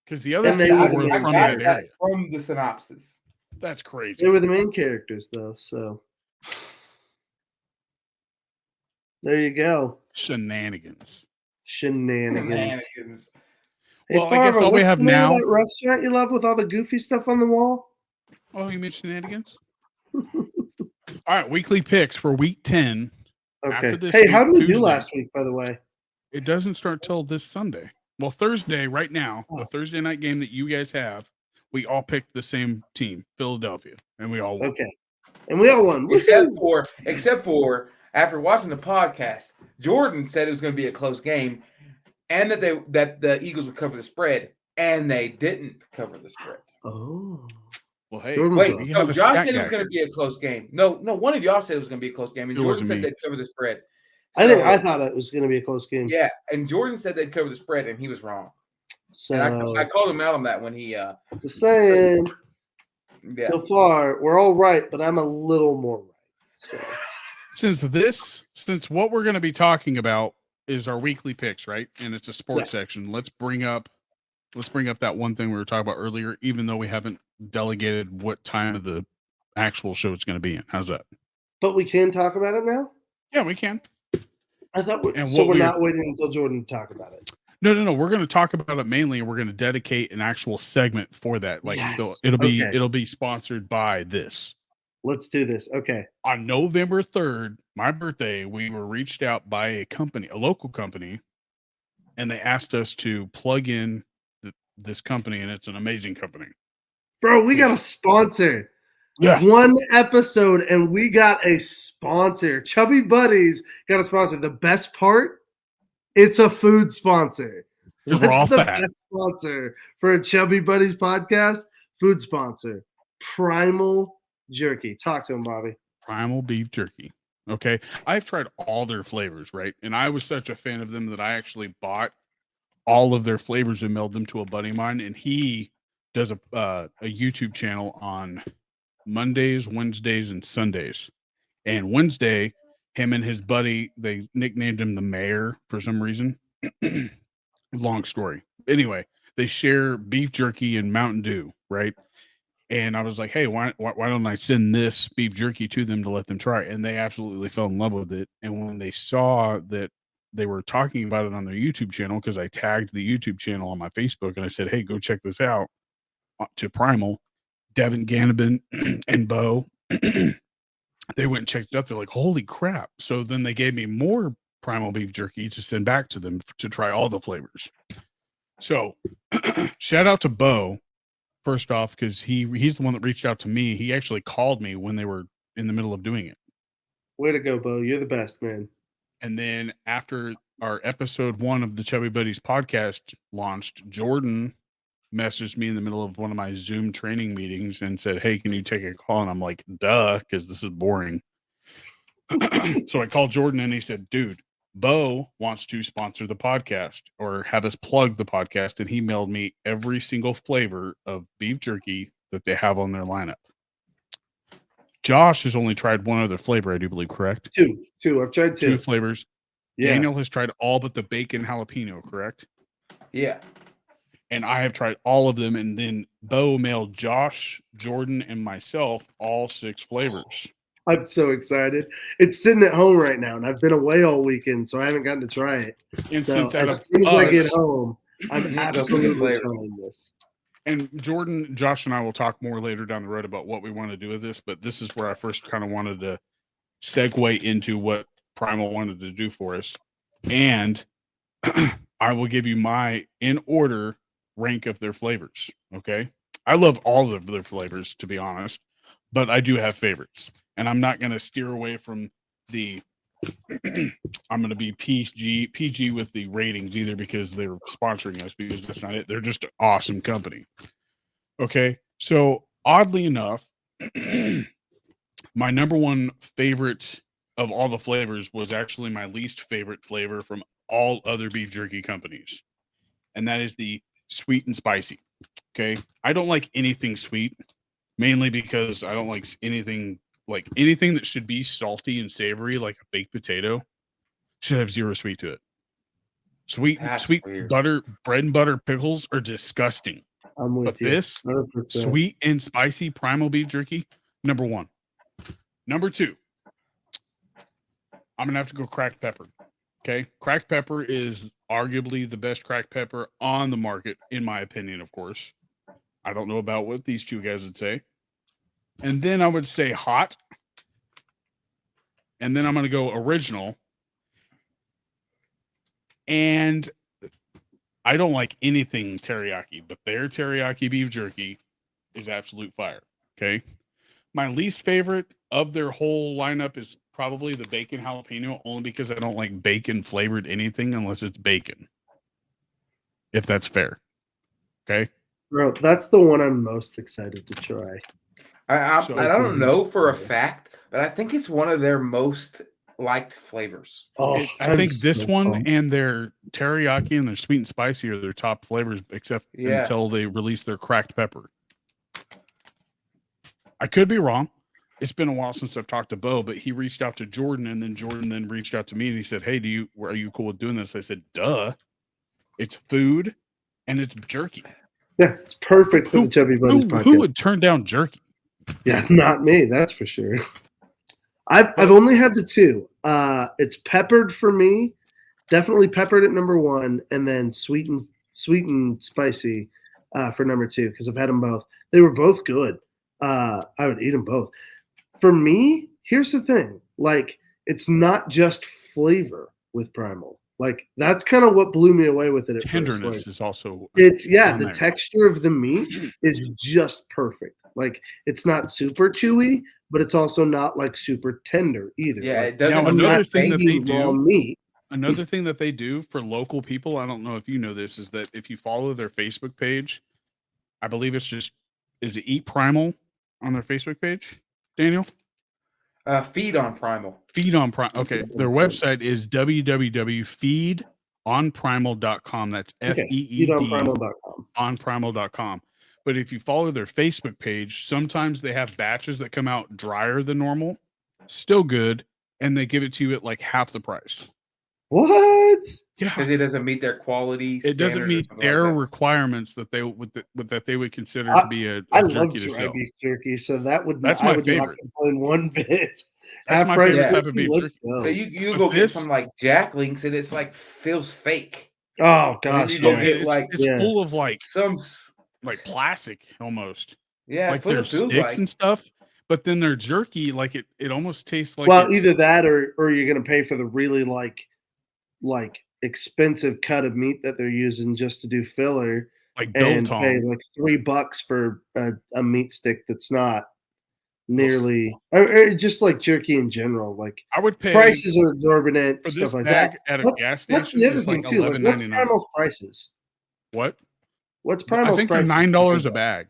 Because the other And they people were were the from main that that area. from the synopsis. That's crazy. They were the main characters, though. So there you go. Shenanigans. Shenanigans. Shenanigans. Hey, Well, I guess Farva, all we what's have the name of now- that restaurant you love with all the goofy stuff on the wall? Oh, you mean shenanigans? All right, weekly picks for week 10. After Okay. this Hey, how week, did we do Tuesday. last week, by the way? It doesn't start till this Sunday. Well, Thursday, right now, the Oh. Thursday night game that you guys have, we all picked the same team, Philadelphia, and we all won. Okay. And we all won. Except Woohoo! for after watching the podcast, Jordan said it was going to be a close game, and that the Eagles would cover the spread, and they didn't cover the spread. Oh. Well, hey, Jordan Wait, we no, have a Josh stat said it was guy going to be a close game. No, one of y'all said it was going to be a close game, and It Jordan wasn't said me. they'd cover the spread. I thought it was going to be a close game. Yeah, and Jordan said they'd cover the spread, and he was wrong. So And I called him out on that when he. Just saying. Yeah. So far, we're all right, but I'm a little more right. So. Since what we're going to be talking about is our weekly picks, right? And it's a sports section. Let's bring up that one thing we were talking about earlier, even though we haven't delegated what time of the actual show it's going to be in. How's that? But we can talk about it now? Yeah, we can. I thought we're not waiting until Jordan to talk about it. No. We're going to talk about it mainly, and we're going to dedicate an actual segment for that. Like Yes. it'll be sponsored by this. Let's do this. Okay. On November 3rd, my birthday, we were reached out by a local company, and they asked us to plug in this company, and it's an amazing company. Bro, we got a sponsor. Yeah. One episode, and we got a sponsor. Chubby Buddies got a sponsor. The best part, it's a food sponsor. Because we're all What's the fat. best sponsor for a Chubby Buddies podcast? Food sponsor. Primal Jerky. Talk to him, Bobby. Primal beef jerky. Okay. I've tried all their flavors, right? And I was such a fan of them that I actually bought all of their flavors and mailed them to a buddy of mine. And he does a YouTube channel on Mondays, Wednesdays, and Sundays. And Wednesday, him and his buddy, they nicknamed him the Mayor for some reason. Long story. Anyway, they share beef jerky and Mountain Dew, right? And I was like, hey, why don't I send this beef jerky to them to let them try it? And they absolutely fell in love with it. And when they saw that they were talking about it on their YouTube channel, because I tagged the YouTube channel on my Facebook and I said, hey, go check this out, to Primal, Devin Ganabin and Bo, they went and checked it out. They're like, holy crap. So then they gave me more Primal beef jerky to send back to them to try all the flavors. So shout out to Bo. First off, because he's the one that reached out to me. He actually called me when they were in the middle of doing it. Way to go, Bo. You're the best, man. And then after our episode 1 of the Chubby Buddies podcast launched, Jordan messaged me in the middle of one of my Zoom training meetings and said, hey, can you take a call? And I'm like, duh, because this is boring. So I called Jordan and he said, dude, Bo wants to sponsor the podcast or have us plug the podcast. And he mailed me every single flavor of beef jerky that they have on their lineup. Josh has only tried one other flavor, I do believe, correct? Two. I've tried two. 2 flavors. Yeah. Daniel has tried all but the bacon jalapeno, correct? Yeah. And I have tried all of them. And then Bo mailed Josh, Jordan, and myself all 6 flavors. I'm so excited. It's sitting at home right now, and I've been away all weekend, so I haven't gotten to try it. And So since out as of soon as I us, get home, I'm You need to absolutely flavor. trying this. and Jordan, Josh, and I will talk more later down the road about what we want to do with this, but this is where I first kind of wanted to segue into what Primal wanted to do for us. And I will give you my, in order, rank of their flavors. Okay. I love all of their flavors, to be honest, but I do have favorites. And I'm not going to steer away from the I'm going to be PG with the ratings either, because they're sponsoring us, because that's not it. They're just an awesome company. Okay. So oddly enough, my number one favorite of all the flavors was actually my least favorite flavor from all other beef jerky companies. And that is the sweet and spicy. Okay. I don't like anything sweet, mainly because I don't like anything that should be salty and savory, like a baked potato, should have 0 sweet to it. Sweet Weird. butter, bread and butter pickles are disgusting. I'm with But you. this 100%. sweet and spicy Primal beef jerky, number 1. Number 2, I'm gonna have to go cracked pepper. Okay, cracked pepper is arguably the best cracked pepper on the market, in my opinion. Of course, I don't know about what these 2 guys would say. And then I would say hot. And then I'm going to go original. And I don't like anything teriyaki, but their teriyaki beef jerky is absolute fire. Okay. My least favorite of their whole lineup is probably the bacon jalapeno, only because I don't like bacon flavored anything unless it's bacon. If that's fair. Okay. Bro, that's the one I'm most excited to try. I So- don't know for a fact, but I think it's one of their most liked flavors. Oh, I think I'm this so one pumped. and their teriyaki and their sweet and spicy are their top flavors, except Yeah. until they release their cracked pepper. I could be wrong. It's been a while since I've talked to Bo, but he reached out to Jordan, and then Jordan then reached out to me and he said, "Hey, are you cool with doing this?" I said, "Duh. It's food and it's jerky." Yeah, it's perfect for the Chubby Buddies Who podcast. would turn down jerky? Yeah, not me, that's for sure. I've only had the two. It's peppered for me, definitely peppered at number one, and then sweet and spicy for number two because I've had them both. They were both good. I would eat them both. For me, here's the thing: like, it's not just flavor with Primal. Like, that's kind of what blew me away with it. At Tenderness first. Like, is also it's on the there. texture of the meat is just perfect. Like, it's not super chewy, but it's also not like super tender either. Yeah, Like, it doesn't. Now, I'm another not thing that they eating raw do, meat. another thing that they do for local people, I don't know if you know this, is that if you follow their Facebook page, I believe is it Eat Primal on their Facebook page, Daniel? Feed on Primal. Feed on Primal. Okay, their website is www.feedonprimal.com. That's FEED Feedonprimal.com. on primal.com. But if you follow their Facebook page, sometimes they have batches that come out drier than normal, still good, and they give it to you at like half the price. What? Yeah, Because it doesn't meet their quality. it doesn't standards or meet something their like that. requirements that they would consider to be a I love jerky to dry sell. beef jerky, so that would That's I my would favorite. not complain one bit. That's Half my price favorite Yeah. type of beef let's jerky. go. So you But go get this- some like Jack Links and it's like feels fake. Oh And then gosh, you go yeah. get like it's Yeah. full of like some plastic almost. yeah, Like foot their it feels sticks like. and stuff, but then their jerky, like it almost tastes like Well, it's, either that or you're gonna pay for the really like expensive cut of meat that they're using just to do filler like and pay biltong. like $3 for a meat stick that's not nearly or just like jerky in general. Like, I would pay prices are exorbitant, for stuff this like bag that. at a What's- gas What's station the other is thing like too? Like, what's $11.99. Primal's prices? What? What's I Primal's think they're prices? $9 a bag.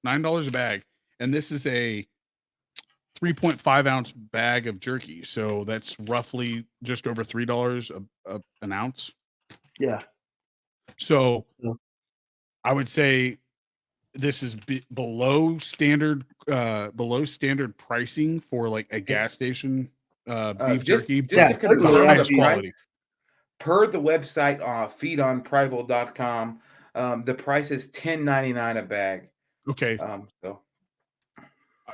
$9 a bag, and this is a 3.5 ounce bag of jerky, so that's roughly just over $3 an ounce. Yeah. So Yeah. I would say this is below standard pricing for like a gas station beef jerky. Just Yeah, to certainly confirm the highest price, quality. per the website feedonprimal.com, the price is $10.99 a bag. Okay.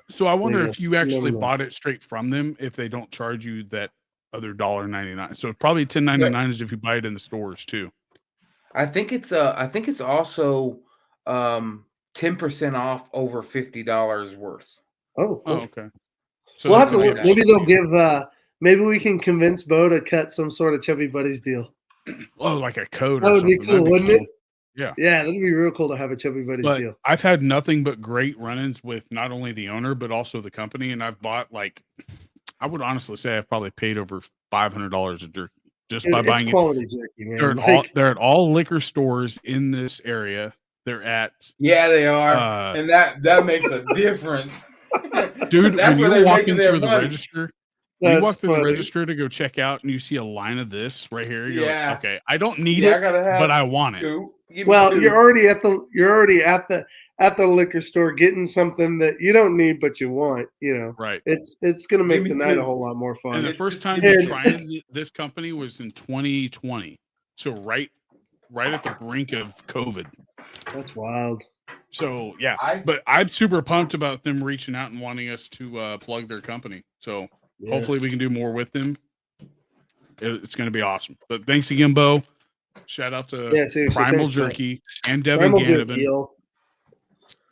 So I wonder Yeah, if you actually no. bought it straight from them, if they don't charge you that other $1.99. So probably $10.99 is if you buy it in the stores too. I think it's also 10% off over $50 worth. Oh, Oh, cool. okay. So We'll have that's to a look. good Maybe deal. they'll give. Maybe we can convince Bo to cut some sort of Chubby Buddies deal. Oh, like a code That or would be something. cool, wouldn't it? Yeah. Yeah, that'd be real cool to have a Chubby Buddies But deal. I've had nothing but great run-ins with not only the owner but also the company, and I've bought like, I would honestly say I've probably paid over $500 of jerky just by It's buying it. quality jerky, man. They're at all liquor stores in this area. They're at Yeah, they are, and that makes a difference. dude. That's when where you're they're walking making their through the money. register, when you That's walk through the funny. register to go check out, and you see a line of this right here. You're Yeah. like, okay, I don't need Yeah, I it, gotta have but I want it. two. Give me Well, two. you're already at the liquor store getting something that you don't need but you want. You know, Right. it's gonna make me the night two. a whole lot more fun. And the It's first just time weird. to try this company was in 2020. So right at the brink of COVID. That's wild. So yeah, I- but I'm super pumped about them reaching out and wanting us to plug their company. So Yeah. hopefully we can do more with them. It's going to be awesome. But thanks again, Bo. Shout out to Yeah, seriously, Primal thanks, Bo. Jerky and Devin Primal jerky, Ganovan. yo.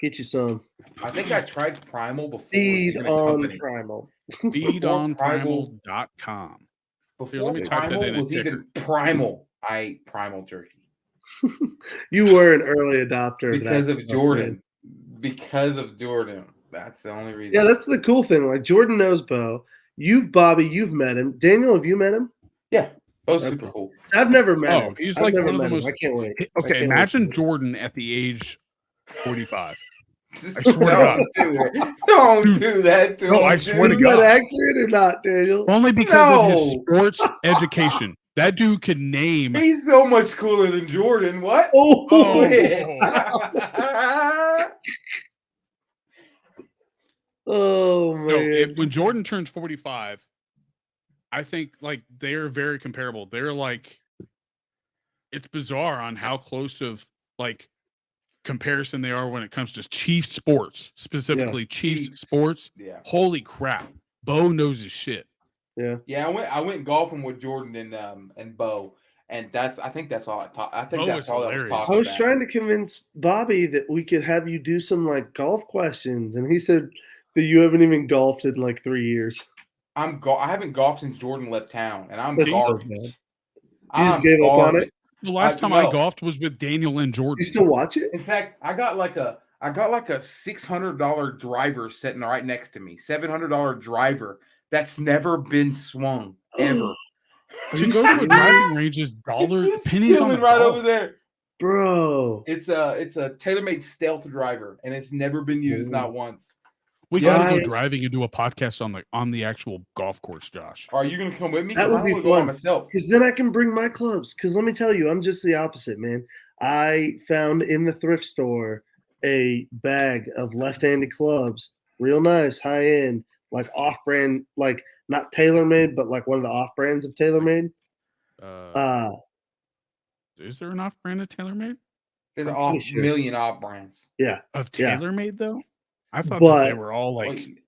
Get you some. I think I tried Primal before. Feed even a on company. Primal. Feedonprimal.com. Before let me type that Primal in a was even primal, I ate Primal jerky You were an early adopter because of of that. Jordan. Because of Jordan. That's the only reason. Yeah, that's the cool thing. Like, Jordan knows Bo. You've met him. Daniel, have you met him? Yeah. Both Okay. super cool. I've never met Oh, him. he's I've like never one of the met him. most. I can't wait. I Okay, can't imagine wait. Jordan at the age 45. I swear to Don't do it. Don't do that to No, him. I swear to Is God. that accurate or not, Daniel? Only because of his No. sports education. That dude could name. He's so much cooler than Jordan. What? Oh, oh No, man. when Jordan turns 45, I think like they're very comparable. They're like, it's bizarre on how close of like comparison they are when it comes to Chiefs sports, specifically Chiefs Chiefs. sports. Yeah. Holy crap, Bo knows his shit. Yeah, I went golfing with Jordan and Bo, and I think that's all I taught. I think Bo that's is all that was hilarious. talked I was about. trying to convince Bobby that we could have you do some like golf questions, and he said that you haven't even golfed in like 3 years. I haven't golfed since Jordan left town, and I'm That's so garbage. bad. You I'm just gave up on garbage. it? The last time I no. golfed was with Daniel and Jordan. You still watch it? In fact, I got like a $600 driver sitting right next to me. $700 driver that's never been swung ever. To go to a driving range is It's pennies on the chilling right dollar. over there. Bro. It's a TaylorMade stealth driver, and it's never been used, not once. We Yeah, got to I- go driving and do a podcast on the actual golf course, Josh. Are you gonna come with me? That 'Cause would I be don't wanna go by fun. myself. Because then I can bring my clubs. Because let me tell you, I'm just the opposite, man. I found in the thrift store a bag of left-handed clubs, real nice, high end, like off-brand, like not TaylorMade, but like one of the off-brands of TaylorMade. Is there an off-brand of TaylorMade? There's I'm off pretty sure. million off brands. Yeah, Of Yeah. TaylorMade though? I thought But- that they were all like. Like,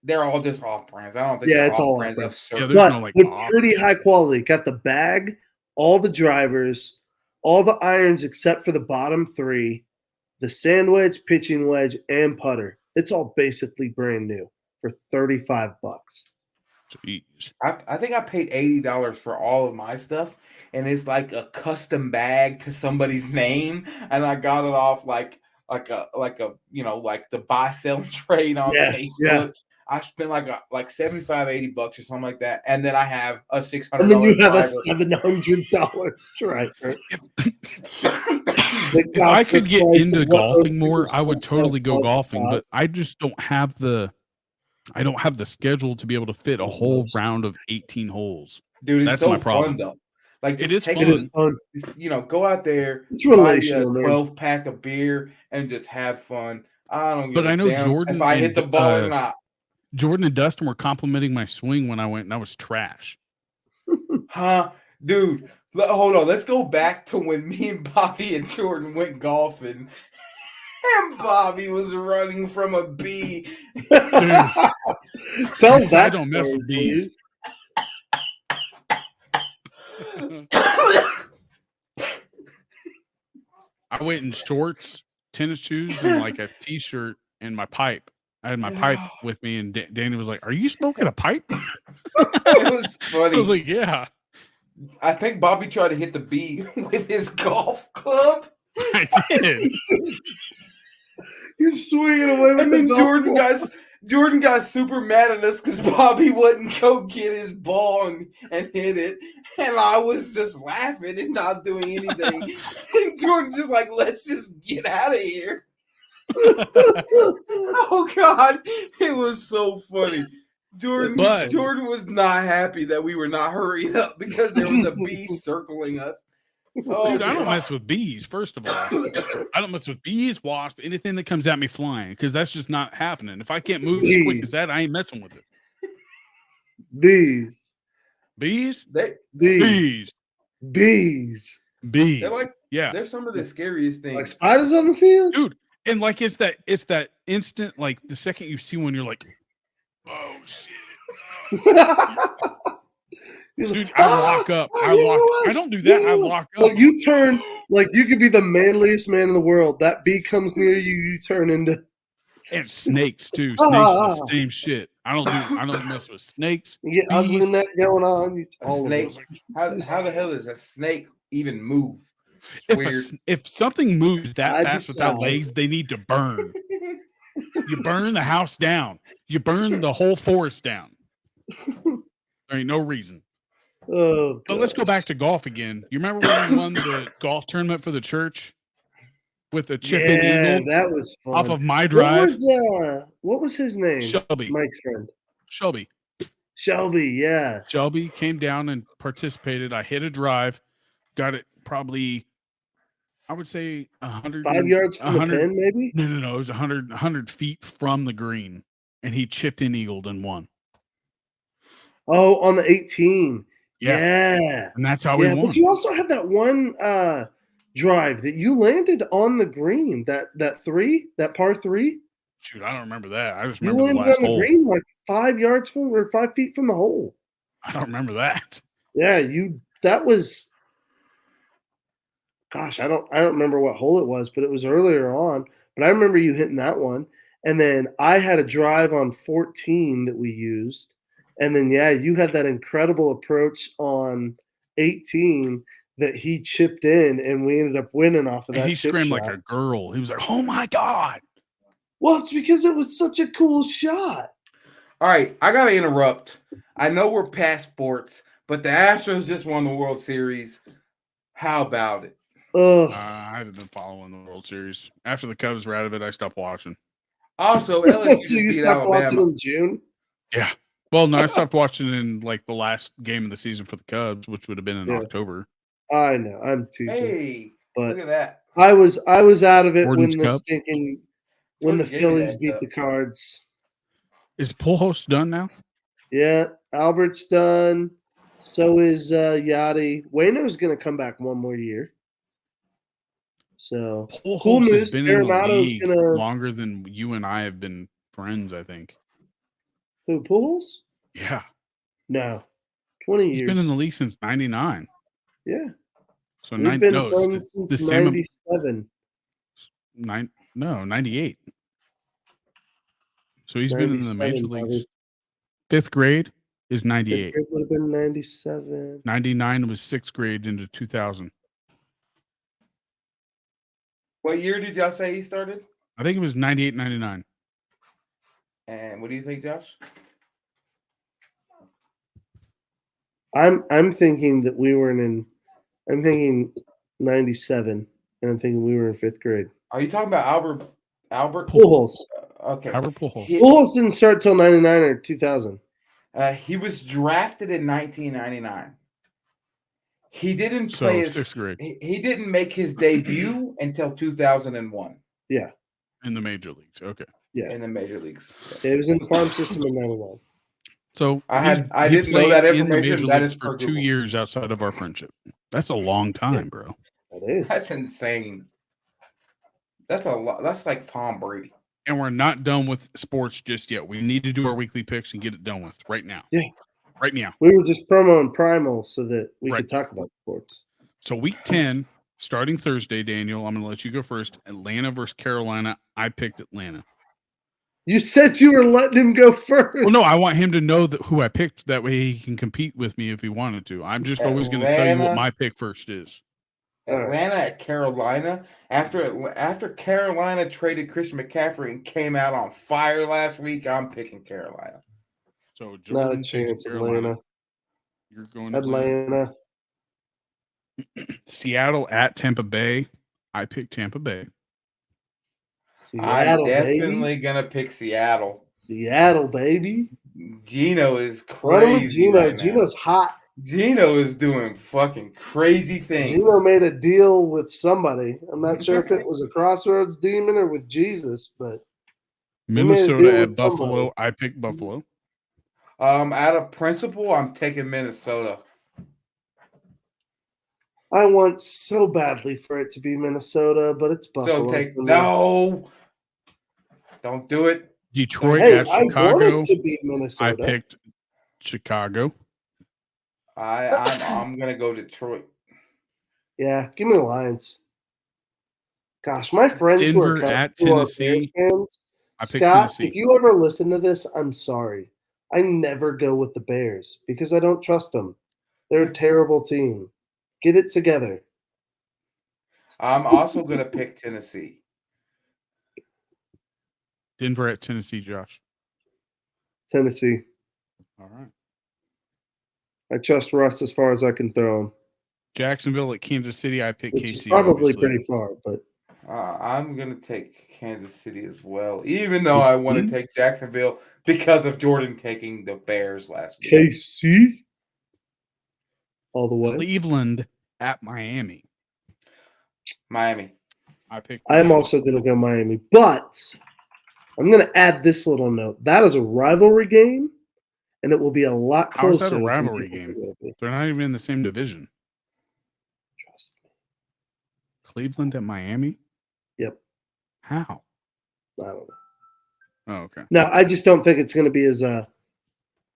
they're all just off brands. I don't think Yeah, they're it's all off brands. off-brands. Yeah, Yeah, there's but no, like, they're off- pretty high quality. Got the bag, all the drivers, all the irons except for the bottom three, the sand wedge, pitching wedge, and putter. It's all basically brand new for $35. Jeez. I think I paid $80 for all of my stuff, and it's like a custom bag to somebody's name, and I got it off like a like the buy sell and trade on Yeah, Facebook. yeah. I spent like $75-$80 or something like that, and then I have a $600 And then you have a driver. $700 driver. If I could get into golfing more, I would totally go golfing, but I just don't have the schedule to be able to fit a whole round of 18 holes. Dude, it's That's so my problem. fun though. Like, It just is take fun. It is fun. just, go out there, It's buy you a relational, man. 12-pack of beer, and just have fun. I don't give But a I know damn Jordan if I hit and, the ball or not. Jordan and Dustin were complimenting my swing when I went, and I was trash. Huh? Dude, hold on. Let's go back to when me and Bobby and Jordan went golfing. And Bobby was running from a bee. Tell I that don't mess story, with bees. please. I went in shorts, tennis shoes, and like a t-shirt and my pipe. I had my pipe with me, and Danny was like, "Are you smoking a pipe?" It was funny. I was like, "Yeah, I think Bobby tried to hit the bee with his golf club. I did." You're swinging away with And then the golf Jordan got super mad at us because Bobby wouldn't go get his ball and hit it. And I was just laughing and not doing anything. And Jordan just like, let's just get out of here. Oh God. It was so funny. Jordan was not happy that we were not hurrying up because there was a bee circling us. Oh, Dude, I don't God. mess with bees. First of all, I don't mess with bees, wasps, anything that comes at me flying, because that's just not happening. If I can't move as quick as that, I ain't messing with it. Bees. Bees, They, Bees. bees, Bees. bees. they're like, Yeah, they're some of the scariest Like things. spiders on the field? dude, and like it's that instant, like the second you see one, you're like, oh shit. He's Dude, like, I lock up. oh, I you know lock. what? I don't do that. I You know lock up. Like you turn, like you could be the manliest man in the world. That bee comes near you, you turn into. And snakes too. Snakes are the same shit. I don't mess with snakes. You get Bees. ugly neck going on. You A all of snake. those. How the hell does a snake even move? It's weird. If something moves that I fast without decide. legs, they need to burn. You burn the house down. You burn the whole forest down. There ain't no reason. Oh, But let's go back to golf again. You remember when we won the golf tournament for the church? with a chip in Yeah, eagle that was fun. off of my drive. What was his name? Shelby. Mike's friend. Shelby. Shelby, yeah. Shelby came down and participated. I hit a drive, got it probably, I would say 100. 5 yards from the 100 pin, maybe? No. It was 100 feet from the green, and he chipped in eagled and won. Oh, on the 18. Yeah. And that's how we won. But you also had that one drive that you landed on the green, that par 3. Shoot, I don't remember that. I just You remember the landed last on the hole. green like 5 yards from or 5 feet from the hole. I don't remember that. Yeah, that was, gosh, I don't remember what hole it was, but it was earlier on. But I remember you hitting that one. And then I had a drive on 14 that we used. And then, yeah, you had that incredible approach on 18 that he chipped in, and we ended up winning off of that. And he screamed like a girl. He was like, "Oh my God." Well, it's because it was such a cool shot. All right, I gotta interrupt. I know we're past sports, but the Astros just won the World Series. How about it? Ugh. I haven't been following the World Series. After the Cubs were out of it, I stopped watching. Also, LSU So you beat stopped watching Alabama. in June? Yeah. Well, no, I stopped watching in like the last game of the season for the Cubs, which would have been in Yeah. October. I know. I'm teasing. Hey, but look at that. I was out of it Gordon's when the Cup. when the Jordan gave me Phillies that beat cup. the Cards. Is Pujols done now? Yeah, Albert's done. So is Yachty. Wayno's going to come back one more year. So Pujols Cool has news, been in the Arenado's league gonna- longer than you and I have been friends, I think. who, Pujols? Yeah. No, 20 He's years. been in the league since 99. Yeah, So we've been no, friends it's since the same 97. 98. So he's been in the 97, major Bobby. leagues. Fifth grade is 98. It would have been 97. 99 was sixth grade into 2000. What year did y'all say he started? I think it was 98, 99. And what do you think, Josh? I'm thinking that we were I'm thinking 97, and I'm thinking we were in 5th grade. Are you talking about Albert? Pujols. Okay. Albert Pujols. Pujols didn't start till 99 or 2000. He was drafted in 1999. He didn't So play his sixth grade He didn't make his debut until 2001 Yeah, in the major leagues. Okay. yeah. in the major leagues. It was in the farm system in 99. So I he didn't know played that in the information. major That leagues is for for 2 Google. years outside of our friendship. That's a long time, bro. That is. That's insane. That's a lot. That's like Tom Brady. And we're not done with sports just yet. We need to do our weekly picks and get it done with right now. Yeah. Right now. We were just promoting Primal so that we Right. could talk about sports. So week 10, starting Thursday, Daniel, I'm going to let you go first. Atlanta versus Carolina. I picked Atlanta. You said you were letting him go first. Well, no, I want him to know who I picked. That way he can compete with me if he wanted to. I'm just always going to tell you what Atlanta. my pick first is. All right. Atlanta at Carolina. After Carolina traded Christian McCaffrey and came out on fire last week, I'm picking Carolina. So Not Jordan a picks chance, Carolina. Atlanta. You're going to Atlanta. Atlanta. Seattle at Tampa Bay. I picked Tampa Bay. Seattle, I'm definitely baby. gonna pick Seattle. Seattle, baby. Gino is Run with crazy. Gino. Right now. Gino's hot. Gino is doing fucking crazy things. Gino made a deal with somebody. I'm not sure if it was a Crossroads demon or with Jesus, but made a Minnesota deal at with Buffalo. somebody. I picked Buffalo. Out of principle, I'm taking Minnesota. I want so badly for it to be Minnesota, but it's Buffalo. So take for me. no. Don't do it. Detroit Hey, at I Chicago. wanted to beat I Minnesota. picked Chicago. I'm gonna go Detroit. Yeah, give me the Lions. Gosh, my friends Denver who are at who are Tennessee. Bears fans, I picked Scott, Tennessee. if you ever listen to this, I'm sorry. I never go with the Bears because I don't trust them. They're a terrible team. Get it together. I'm also gonna pick Tennessee. Denver at Tennessee, Josh. Tennessee. All right. I trust Russ as far as I can throw him. Jacksonville at Kansas City. I picked Which is KC. probably obviously. pretty far, but I'm gonna take Kansas City as well, even though I want to take Jacksonville because of Jordan taking the Bears last week. KC all the way. Cleveland at Miami. Miami. I picked. I'm Miami. also going to go Miami, but I'm going to add this little note. That is a rivalry game, and it will be a lot How is closer. that a than rivalry people game? think it will be. They're not even in the same division. Trust me. Cleveland at Miami. Yep. How? I don't know. Oh, okay. No, I just don't think it's going to be as I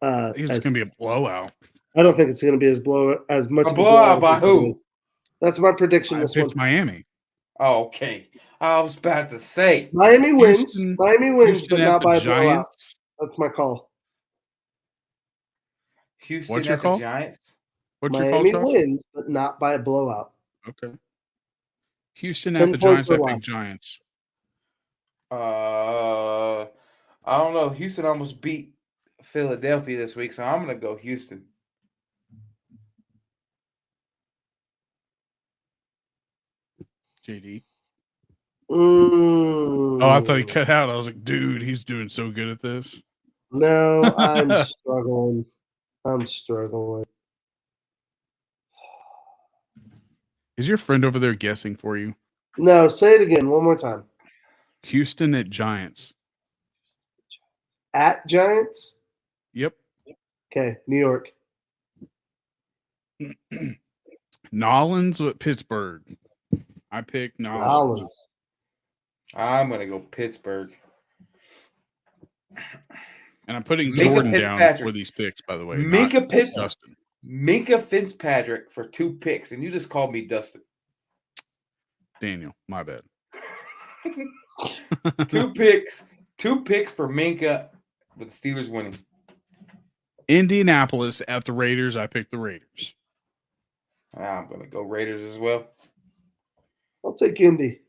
think it's as- going to be a blowout. I don't think it's going to be as much A of blowout by as it who? is. That's my prediction. I This one, picked Miami. Oh, okay. I was about to say. Miami wins. Houston- Miami wins, Houston but at not the by a blowout. Giants. That's my call. Houston What's your at call? the Giants. What's your Miami call, Josh? wins, but not by a blowout. Okay. Houston 10 at the points Giants. I or picked less. Giants. I don't know. Houston almost beat Philadelphia this week, so I'm gonna go Houston. JD. Mm. Oh, I thought he cut out. I was like, dude, he's doing so good at this. No, I'm struggling. I'm struggling. Is your friend over there guessing for you? No, say it again one more time. Houston at Giants. At Giants. Yep. Okay, New York. Nolans at Pittsburgh. I picked Nolans. Rollins. I'm gonna go Pittsburgh. And I'm putting Minka Jordan down Fitzpatrick. for these picks, by the way. Minka not Pitts- Justin. Minka Fitzpatrick for 2 picks, and you just called me Dustin. Daniel, my bad. 2 picks. 2 picks for Minka with the Steelers winning. Indianapolis at the Raiders. I picked the Raiders. I'm gonna go Raiders as well. I'll take Indy.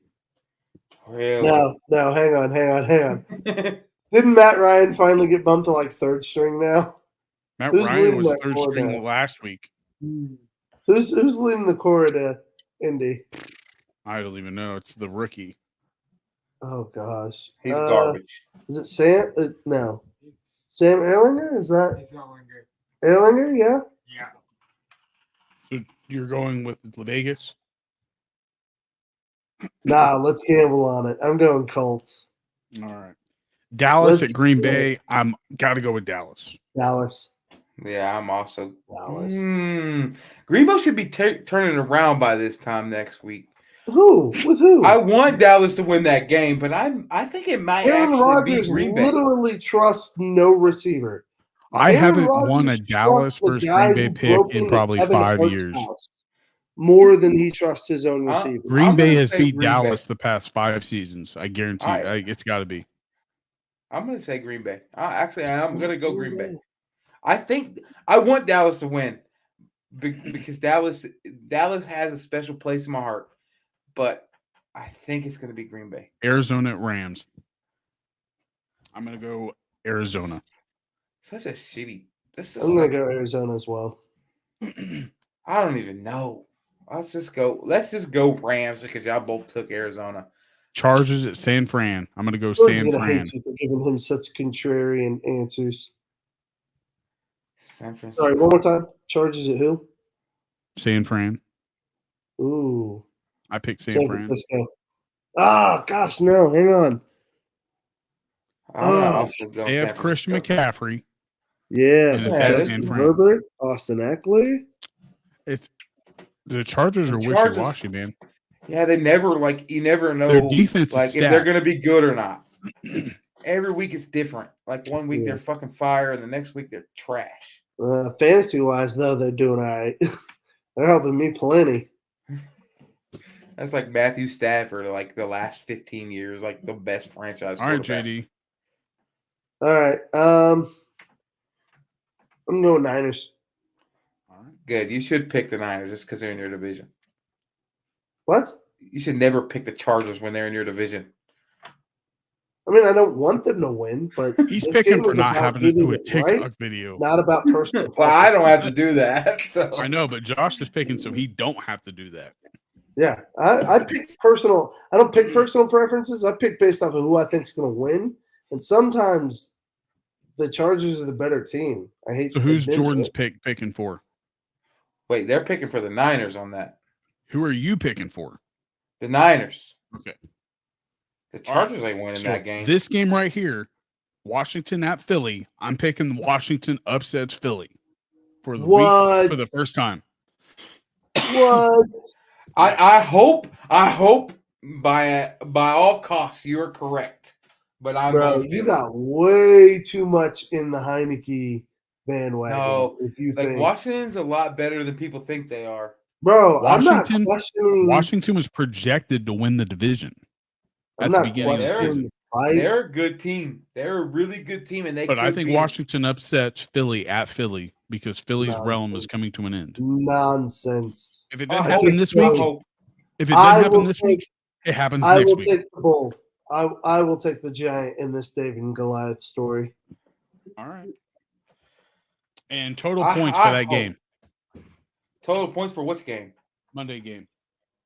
Really? No, hang on. Didn't Matt Ryan finally get bumped to like 3rd string now? Matt Who's Ryan leading was that 3rd core string now? last week. Who's leading the core at Indy? I don't even know. It's the rookie. Oh gosh, He's garbage. Is it Sam? No, Sam Erlinger. Is that It's going good. Erlinger? Yeah. Yeah. So you're going with Vegas? Nah, let's gamble on it. I'm going Colts. All right. Dallas Let's at Green do it. Bay. I'm got to go with Dallas. Dallas. Yeah, I'm also. Dallas. Greenville should be turning around by this time next week. Who? With who? I want Dallas to win that game, but I think it might Aaron actually be Rodgers Green Bay. literally trusts no receiver. I Aaron haven't won a Rodgers Dallas trusts the versus guy Green Bay who pick broke in into probably Kevin 5 Hart's years. house more than he trusts his own Huh? receiver. Green I'm Bay gonna has say beat Green Dallas Bay. the past 5 seasons. I guarantee. All right. It's got to be. I'm going to say Green Bay. I'm going to go Green Bay. I think I want Dallas to win because Dallas has a special place in my heart, but I think it's going to be Green Bay. Arizona at Rams. I'm going to go Arizona. Such a shitty. This is I'm gonna like, go Arizona as well. I don't even know. Let's just go Rams because y'all both took Arizona. Chargers at San Fran. I'm going to go George's San gonna Fran. hate you for giving him such contrarian answers. San Francisco. Sorry, one more time. Charges at who? San Fran. Ooh, I picked San San Fran. Francisco. Ah, gosh, no. Hang on. I'm gonna Oh, also go They have San Christian Francisco. McCaffrey. Yeah, And it's at Justin San Fran. Herbert, Austin Eckler. It's the Chargers The are Chargers- wishy-washy, man. Yeah, they never you never know Their defense is if they're stacked. gonna be good or not. Every week it's different. Like one week Yeah. they're fucking fire, and the next week they're trash. Fantasy wise, though, they're doing all right. They're helping me plenty. That's like Matthew Stafford, like the last 15 years, like the best franchise. All right, quarterback. JD. All right. I'm going Niners. All right. Good. You should pick the Niners just because they're in your division. What? You should never pick the Chargers when they're in your division. I mean, I don't want them to win, but He's this picking game for was not about having to do getting a it TikTok right, video. not about personal. Well, I don't have to do that. So I know, but Josh is picking so he don't have to do that. Yeah, I pick personal. I don't pick personal preferences. I pick based off of who I think's going to win, and sometimes the Chargers are the better team. I hate. So to who's admit Jordan's it. picking for? Wait, they're picking for the Niners on that. Who are you picking for? The Niners. Okay. The Chargers ain't winning that game. This game right here, Washington at Philly. I'm picking Washington upsets Philly for the week for the first time. What? I hope by all costs you're correct. But I'm Bro, going you Philly. got way too much in the Heineke bandwagon. No, if you like think, Washington's a lot better than people think they are. bro, I'm not Washington, questioning. Washington was projected to win the division I'm at the not beginning of the questioning season. the fight. They're a good team. They're a really good team, and they. But I could think be- Washington upsets Philly at Philly because Philly's realm is Nonsense. coming to an end. Nonsense. If it I didn't hope- happen this I week, hope- if it I didn't happen will this take- week, it happens I next will week. take the bull. I will take the giant in this David and Goliath story. All right. And total I- points I for that hope. game. Total points for which game? Monday game.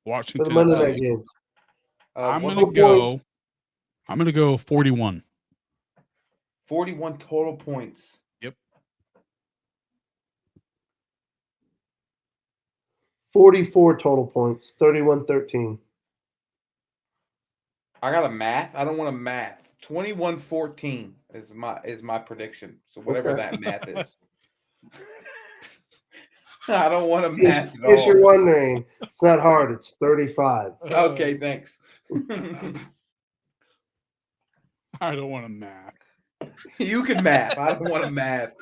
For Washington. the Monday at night Philly. game. I'm what- gonna go 41. 41 total points. 44 total points. 31-13. I got a math. I don't want a math. 21-14 is my prediction. So whatever Okay. that math is. I don't want a In math at case you're all. wondering, it's not hard. It's 35. Okay, thanks. I don't want to math. You can math. I don't want to math.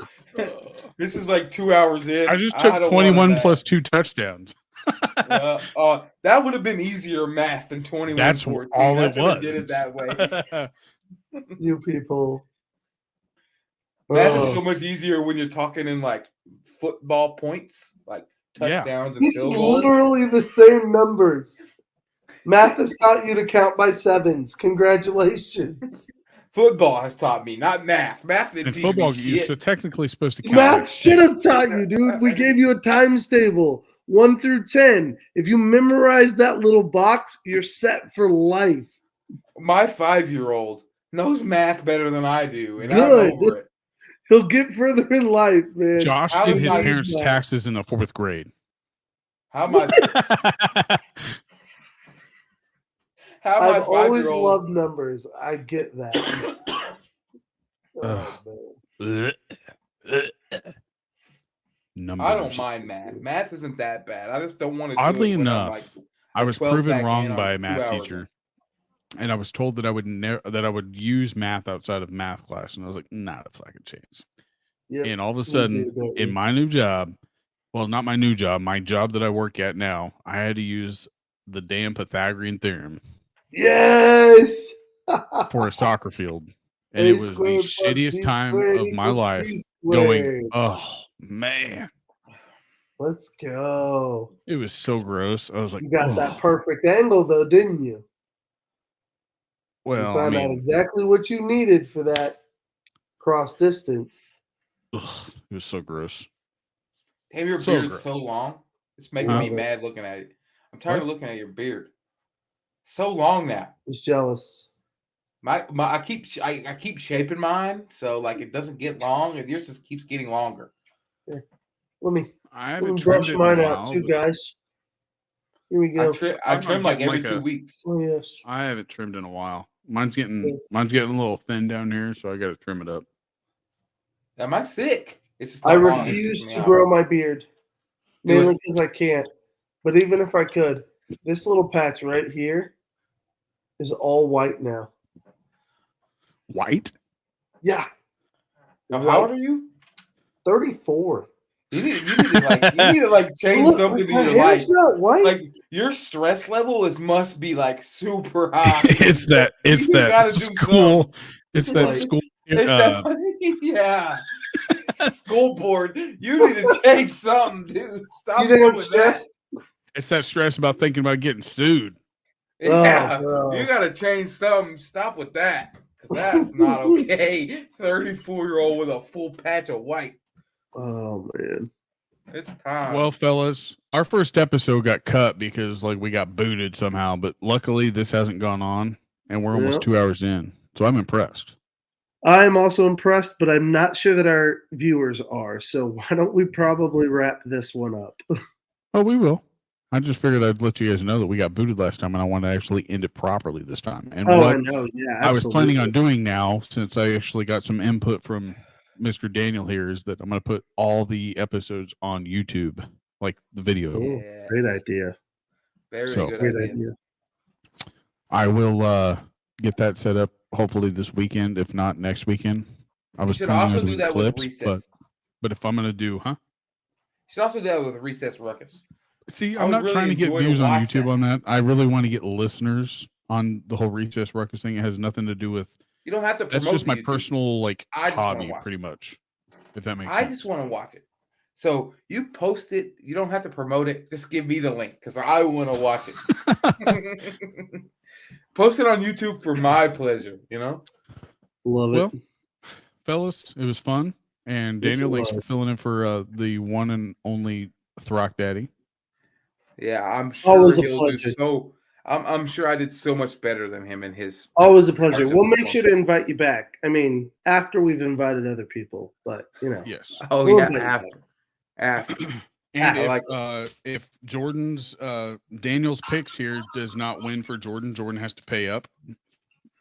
This is like 2 hours in. I just don't took wanna 21 math. plus 2 touchdowns. That would have been easier math than 21. That's 14. all I it should've was. Did it that way. You people. Math is Oh. so much easier when you're talking in like football points, like Yeah. touchdowns and It's field goals. literally the same numbers. Math has taught you to count by sevens. Congratulations. Football has taught me, not math. Math didn't In teach football, me you're shit. so technically supposed to count. Math like should six. have taught you, dude. We gave you a times table, 1 through 10. If you memorize that little box, you're set for life. My 5-year-old knows math better than I do, and Good. I'm over it. He'll get further in life, man. Josh How did is his that parents' math? taxes in the 4th grade. How am I? How my I've always 5-year-old? loved numbers. I get that. Oh, man. Numbers. I don't mind math. Math isn't that bad. I just don't want to. Oddly do it when I'm, enough, like, I was 12 proven back wrong in on by a 2 math hours teacher, and I was told that I would that I would use math outside of math class, and I was like, not a fucking chance. Yep. And all of a We sudden, do, don't in we? my new job, well, not my new job, my job that I work at now, I had to use the damn Pythagorean theorem Yes. for a soccer field, and A it was the squared plus shittiest B time squared of my equals life. C Going, squared. oh man, Let's go. it was so gross. I was like, You got oh. that perfect angle, though, didn't you? Well, You I found out mean, exactly what you needed for that cross distance. ugh, it was so gross. Damn, your So beard is gross. so long. It's making Huh? me mad looking at it. I'm tired of What? looking at your beard. So long now. He's jealous. I keep shaping mine so like it doesn't get long, and yours just keeps getting longer. Let me I let haven't me trimmed brush it in mine a out while, too, but guys. Here we I go. trim I'm like getting every like 2 a- weeks. Oh yes. I haven't trimmed in a while. Mine's getting a little thin down here, so I got to trim it up. Am I sick? It's just I not long. It refuse freaks me to out. grow my beard, Do it. mainly because I can't. But even if I could, this little patch right here is all white now. White? Yeah, Now, how old are you? 34. You need to change Look, something in my your hair's life. not white. Like your stress level must be like super high. it's that gotta do school. It's that Like, school. It's that, yeah. It's the school board. You need to change something, dude. Stop you think doing I'm that. stressed? It's that stress about thinking about getting sued. Yeah, bro. you gotta change something. Stop with that. 'Cause that's not okay. 34-year-old with a full patch of white. Oh man. It's time. Well, fellas, Our first episode got cut because like we got booted somehow, but luckily this hasn't gone on, and we're almost Yeah. 2 hours in, so I'm impressed. I'm also impressed, but I'm not sure that our viewers are. So why don't we probably wrap this one up? Oh, we will. I just figured I'd let you guys know that we got booted last time, and I wanted to actually end it properly this time. And Oh, what I know. Yeah, I was planning on absolutely. doing now, since I actually got some input from Mr. Daniel here, is that I'm going to put all the episodes on YouTube, like the video. Oh, great Yes. idea. Very So- good Great idea. idea. I will get that set up hopefully this weekend, if not next weekend. I You was should planning also on do doing that clips, with recess. but if I'm going to do, You should also do that with recess ruckus. See, I I'm would not really trying to get enjoy to views on watch YouTube that. on that. I really want to get listeners on the whole recess ruckus thing. It has nothing to do with. You don't have to promote. That's just my the YouTube. personal like I just wanna hobby, watch pretty it. much. If that makes I sense. just want to watch it. So you post it. You don't have to promote it. Just give me the link because I want to watch it. Post it on YouTube for my pleasure. You know. Love Well, it. fellas, it was fun. And Yes, Daniel, it thanks for was. filling in for the one and only Throckdaddy. Yeah, I'm sure Always a he'll do pleasure. so. I'm sure I did so much better than him in his. Always a pleasure. parts of We'll his make song. sure to invite you back. I mean, after we've invited other people, but you know. Yes. Oh We'll yeah, invite you back. after. And I if, like if Jordan's Daniel's picks here does not win for Jordan, Jordan has to pay up.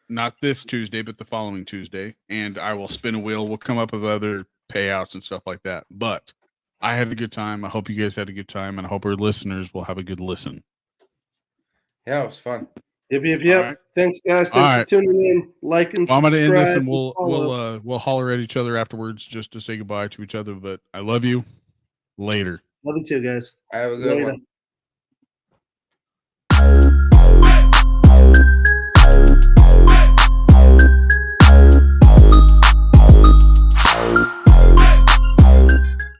Not this Tuesday, but the following Tuesday. And I will spin a wheel. We'll come up with other payouts and stuff like that. But I had a good time. I hope you guys had a good time, and I hope our listeners will have a good listen. Yeah, it was fun. Yep. All right. Thanks, guys. Thanks All for right. tuning in. Like and Well, I'm subscribe. going to end this, and and follow. we'll holler at each other afterwards just to say goodbye to each other. But I love you. Later. Love you too, guys. Have a good Later. one.